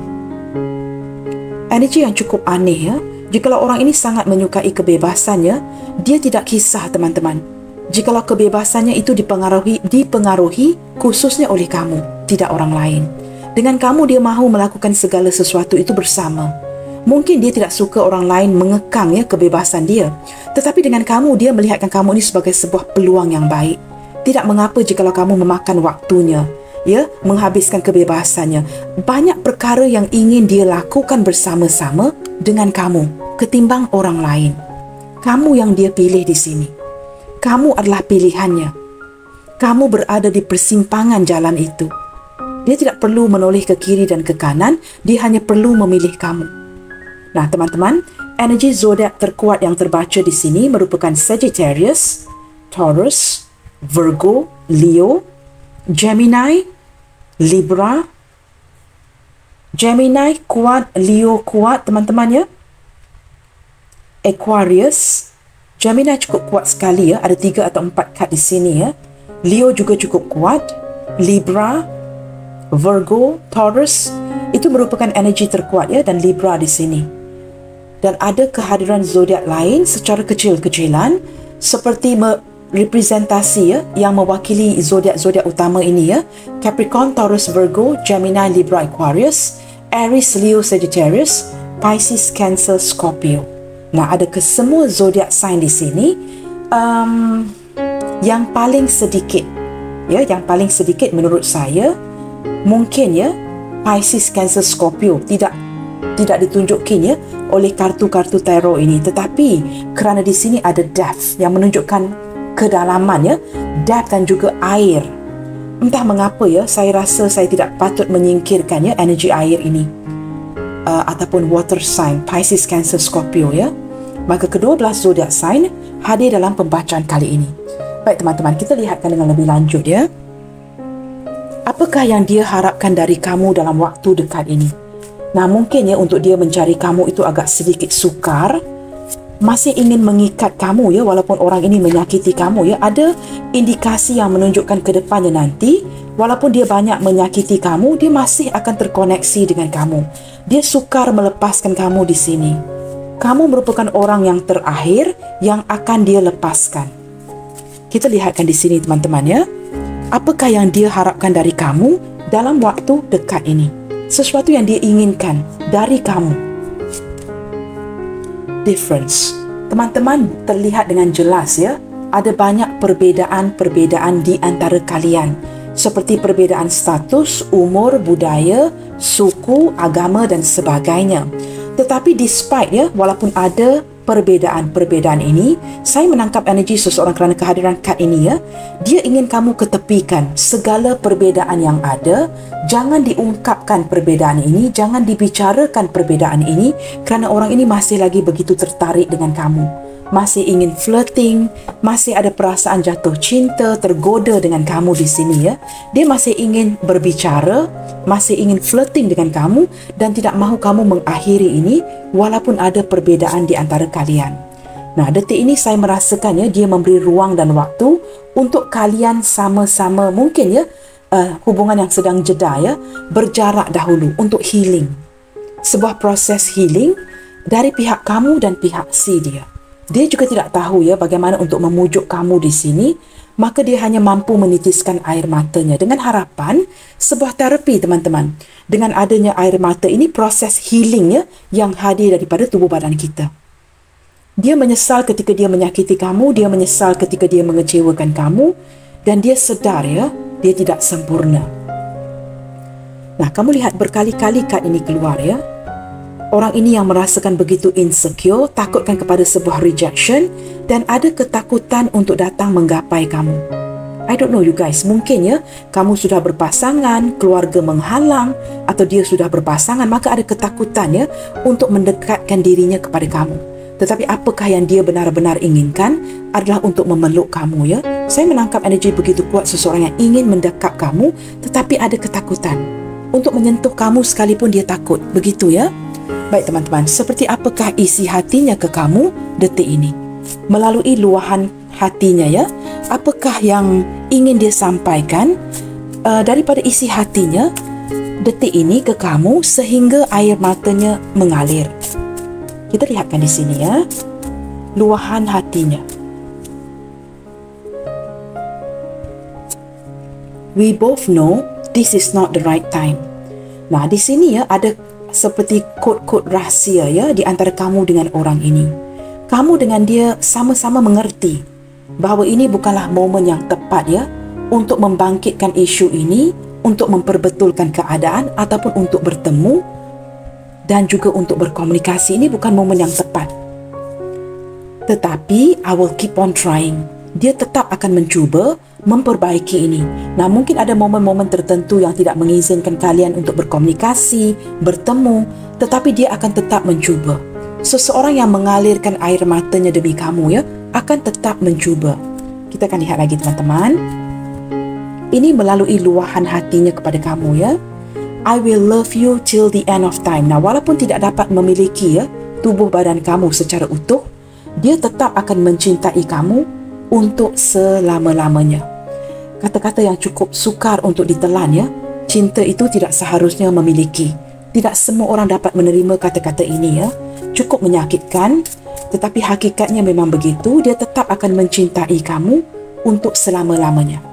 Energi yang cukup aneh ya. Jikalau orang ini sangat menyukai kebebasannya, dia tidak kisah teman-teman. Jikalau kebebasannya itu dipengaruhi khususnya oleh kamu, tidak orang lain. Dengan kamu dia mahu melakukan segala sesuatu itu bersama. Mungkin dia tidak suka orang lain mengekang ya kebebasan dia. Tetapi dengan kamu dia melihatkan kamu ini sebagai sebuah peluang yang baik. Tidak mengapa jikalau kamu memakan waktunya, ya, menghabiskan kebebasannya. Banyak perkara yang ingin dia lakukan bersama-sama dengan kamu ketimbang orang lain. Kamu yang dia pilih di sini. Kamu adalah pilihannya. Kamu berada di persimpangan jalan itu. Dia tidak perlu menoleh ke kiri dan ke kanan, dia hanya perlu memilih kamu. Nah, teman-teman, energi zodiak terkuat yang terbaca di sini merupakan Sagittarius, Taurus, Virgo, Leo, Gemini, Libra. Gemini kuat, Leo kuat, teman-teman ya. Aquarius, Gemini cukup kuat sekali ya, ada 3 atau 4 kad di sini ya. Leo juga cukup kuat, Libra, Virgo, Taurus, itu merupakan energi terkuat ya, dan Libra di sini. Dan ada kehadiran zodiak lain secara kecil-kecilan seperti representasi ya, yang mewakili zodiak-zodiak utama ini ya. Capricorn, Taurus, Virgo, Gemini, Libra, Aquarius, Aries, Leo, Sagittarius, Pisces, Cancer, Scorpio. Nah, ada kesemua zodiak sign di sini. Yang paling sedikit ya, yang paling sedikit menurut saya mungkin ya Pisces, Cancer, Scorpio tidak ditunjukkan ya oleh kartu-kartu tarot ini, tetapi kerana di sini ada depth yang menunjukkan kedalaman ya, depth dan juga air. Entah mengapa ya, saya rasa saya tidak patut menyingkirkan ya energi air ini ataupun water sign Pisces, Cancer, Scorpio ya. Maka kedua belas zodiak sign hadir dalam pembacaan kali ini. Baik teman-teman, kita lihatkan dengan lebih lanjut ya. Apakah yang dia harapkan dari kamu dalam waktu dekat ini? Nah, mungkin ya untuk dia mencari kamu itu agak sedikit sukar, masih ingin mengikat kamu ya, walaupun orang ini menyakiti kamu ya. Ada indikasi yang menunjukkan ke depannya nanti, walaupun dia banyak menyakiti kamu, dia masih akan terkoneksi dengan kamu. Dia sukar melepaskan kamu di sini. Kamu merupakan orang yang terakhir yang akan dia lepaskan. Kita lihatkan di sini teman-teman ya. Apakah yang dia harapkan dari kamu dalam waktu dekat ini? Sesuatu yang dia inginkan dari kamu. Difference. Teman-teman terlihat dengan jelas ya. Ada banyak perbezaan-perbezaan di antara kalian. Seperti perbezaan status, umur, budaya, suku, agama dan sebagainya. Tetapi despite ya, walaupun ada perbezaan-perbezaan ini, saya menangkap energi seseorang kerana kehadiran kad ini ya. Dia ingin kamu ketepikan segala perbezaan yang ada. Jangan diungkapkan perbezaan ini, jangan dibicarakan perbezaan ini kerana orang ini masih lagi begitu tertarik dengan kamu. Masih ingin flirting, masih ada perasaan jatuh cinta, tergoda dengan kamu di sini ya. Dia masih ingin berbicara, masih ingin flirting dengan kamu dan tidak mahu kamu mengakhiri ini walaupun ada perbezaan di antara kalian. Nah, detik ini saya merasakan ya, dia memberi ruang dan waktu untuk kalian sama-sama mungkin ya, hubungan yang sedang jeda ya, berjarak dahulu untuk healing. Sebuah proses healing dari pihak kamu dan pihak si dia. Dia juga tidak tahu ya bagaimana untuk memujuk kamu di sini, maka dia hanya mampu menitiskan air matanya dengan harapan sebuah terapi teman-teman. Dengan adanya air mata ini proses healing ya yang hadir daripada tubuh badan kita. Dia menyesal ketika dia menyakiti kamu, dia menyesal ketika dia mengecewakan kamu dan dia sedar ya, dia tidak sempurna. Nah, kamu lihat berkali-kali kad ini keluar ya. Orang ini yang merasakan begitu insecure, takutkan kepada sebuah rejection dan ada ketakutan untuk datang menggapai kamu. I don't know you guys, mungkin ya kamu sudah berpasangan, keluarga menghalang atau dia sudah berpasangan, maka ada ketakutan ya untuk mendekatkan dirinya kepada kamu. Tetapi apakah yang dia benar-benar inginkan adalah untuk memeluk kamu ya. Saya menangkap energi begitu kuat seseorang yang ingin mendekap kamu tetapi ada ketakutan. Untuk menyentuh kamu sekalipun dia takut, begitu ya. Baik teman-teman, seperti apakah isi hatinya ke kamu detik ini? Melalui luahan hatinya ya, apakah yang ingin dia sampaikan daripada isi hatinya detik ini ke kamu sehingga air matanya mengalir? Kita lihatkan di sini ya, luahan hatinya. We both know this is not the right time. Nah, di sini ya ada seperti kod-kod rahsia ya di antara kamu dengan orang ini. Kamu dengan dia sama-sama mengerti bahawa ini bukanlah momen yang tepat ya untuk membangkitkan isu ini, untuk memperbetulkan keadaan ataupun untuk bertemu dan juga untuk berkomunikasi. Ini bukan momen yang tepat. Tetapi I will keep on trying. Dia tetap akan mencuba memperbaiki ini. Nah, mungkin ada momen-momen tertentu yang tidak mengizinkan kalian untuk berkomunikasi, bertemu, tetapi dia akan tetap mencuba. Seseorang yang mengalirkan air matanya demi kamu ya, akan tetap mencuba. Kita akan lihat lagi teman-teman. Ini melalui luahan hatinya kepada kamu ya. I will love you till the end of time. Nah, walaupun tidak dapat memiliki ya tubuh badan kamu secara utuh, dia tetap akan mencintai kamu untuk selama-lamanya. Kata-kata yang cukup sukar untuk ditelan ya. Cinta itu tidak seharusnya memiliki. Tidak semua orang dapat menerima kata-kata ini ya. Cukup menyakitkan, tetapi hakikatnya memang begitu. Dia tetap akan mencintai kamu untuk selama-lamanya.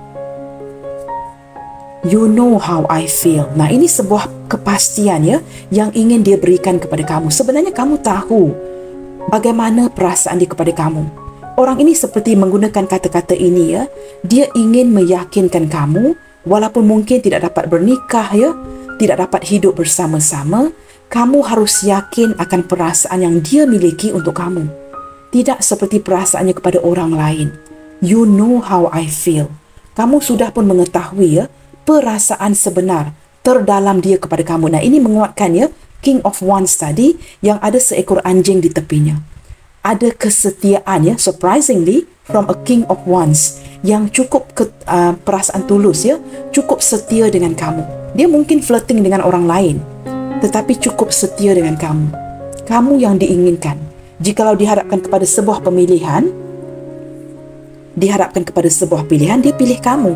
You know how I feel. Nah, ini sebuah kepastian ya yang ingin dia berikan kepada kamu. Sebenarnya kamu tahu bagaimana perasaan dia kepada kamu. Orang ini seperti menggunakan kata-kata ini ya. Dia ingin meyakinkan kamu walaupun mungkin tidak dapat bernikah ya, tidak dapat hidup bersama-sama, kamu harus yakin akan perasaan yang dia miliki untuk kamu. Tidak seperti perasaannya kepada orang lain. You know how I feel. Kamu sudah pun mengetahui ya perasaan sebenar terdalam dia kepada kamu. Nah, ini menguatkan ya King of Wands tadi yang ada seekor anjing di tepinya. Ada kesetiaan ya, surprisingly from a King of Wands yang cukup perasaan tulus ya, cukup setia dengan kamu. Dia mungkin flirting dengan orang lain, tetapi cukup setia dengan kamu. Kamu yang diinginkan. Jikalau dihadapkan kepada sebuah pemilihan, dia pilih kamu.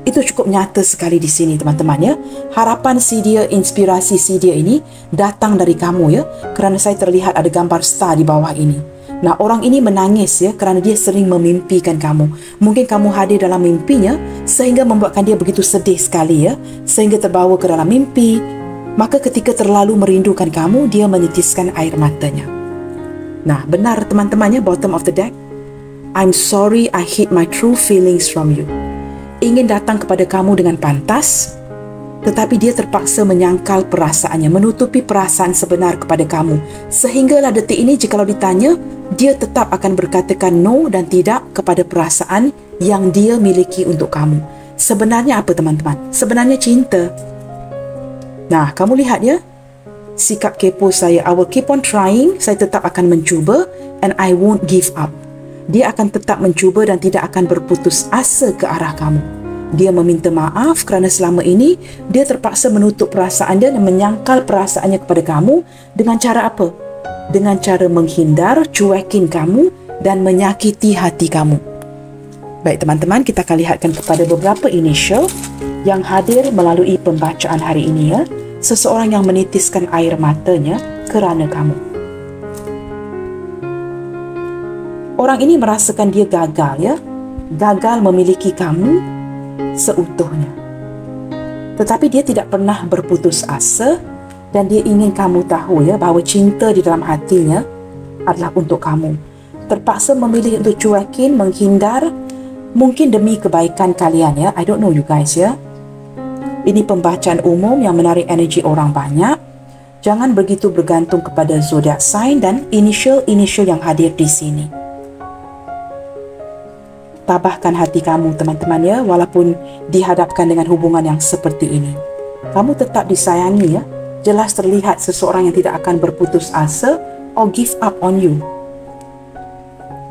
Itu cukup nyata sekali di sini teman-teman ya. Harapan si dia, inspirasi si dia ini datang dari kamu ya. Kerana saya terlihat ada gambar star di bawah ini. Nah, orang ini menangis ya kerana dia sering memimpikan kamu. Mungkin kamu hadir dalam mimpinya sehingga membuatkan dia begitu sedih sekali ya, sehingga terbawa ke dalam mimpi. Maka ketika terlalu merindukan kamu, dia menitiskan air matanya. Nah, benar teman-temannya, bottom of the deck. I'm sorry I hid my true feelings from you. Ingin datang kepada kamu dengan pantas, tetapi dia terpaksa menyangkal perasaannya, menutupi perasaan sebenar kepada kamu. Sehinggalah detik ini jikalau ditanya, dia tetap akan berkatakan no dan tidak kepada perasaan yang dia miliki untuk kamu. Sebenarnya apa teman-teman? Sebenarnya cinta. Nah, kamu lihat ya, sikap kepo saya. I will keep on trying. Saya tetap akan mencuba and I won't give up. Dia akan tetap mencuba dan tidak akan berputus asa ke arah kamu. Dia meminta maaf kerana selama ini dia terpaksa menutup perasaan dia dan menyangkal perasaannya kepada kamu dengan cara apa? Dengan cara menghindar, cuekin kamu dan menyakiti hati kamu. Baik teman-teman, kita akan lihatkan kepada beberapa initial yang hadir melalui pembacaan hari ini ya. Seseorang yang menitiskan air matanya kerana kamu. Orang ini merasakan dia gagal ya. Gagal memiliki kamu seutuhnya. Tetapi dia tidak pernah berputus asa dan dia ingin kamu tahu ya bahawa cinta di dalam hatinya adalah untuk kamu. Terpaksa memilih untuk cuekin, menghindar, mungkin demi kebaikan kalian ya. I don't know you guys ya. Ini pembacaan umum yang menarik energi orang banyak. Jangan begitu bergantung kepada zodiak sign dan initial yang hadir di sini. Tabahkan hati kamu teman-teman ya, walaupun dihadapkan dengan hubungan yang seperti ini. Kamu tetap disayangi ya. Jelas terlihat seseorang yang tidak akan berputus asa or give up on you.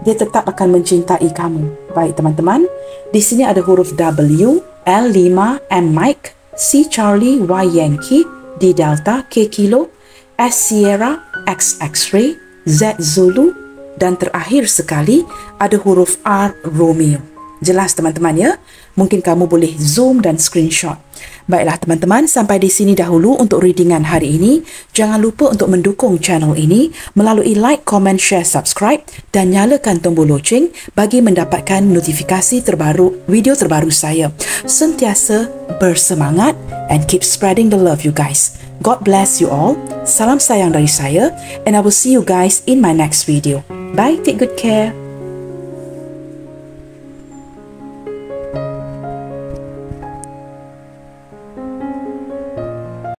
Dia tetap akan mencintai kamu. Baik teman-teman, di sini ada huruf W, L5, M Mike, C Charlie, Y Yankee, D Delta, K Kilo, S Sierra, X X-ray, Z Zulu, dan terakhir sekali ada huruf R Romeo. Jelas teman-teman ya? Mungkin kamu boleh zoom dan screenshot. Baiklah teman-teman, sampai di sini dahulu untuk readingan hari ini. Jangan lupa untuk mendukung channel ini melalui like, comment, share, subscribe dan nyalakan tombol loceng bagi mendapatkan notifikasi terbaru video terbaru saya. Sentiasa bersemangat and keep spreading the love you guys. God bless you all. Salam sayang dari saya and I will see you guys in my next video. Bye, take good care.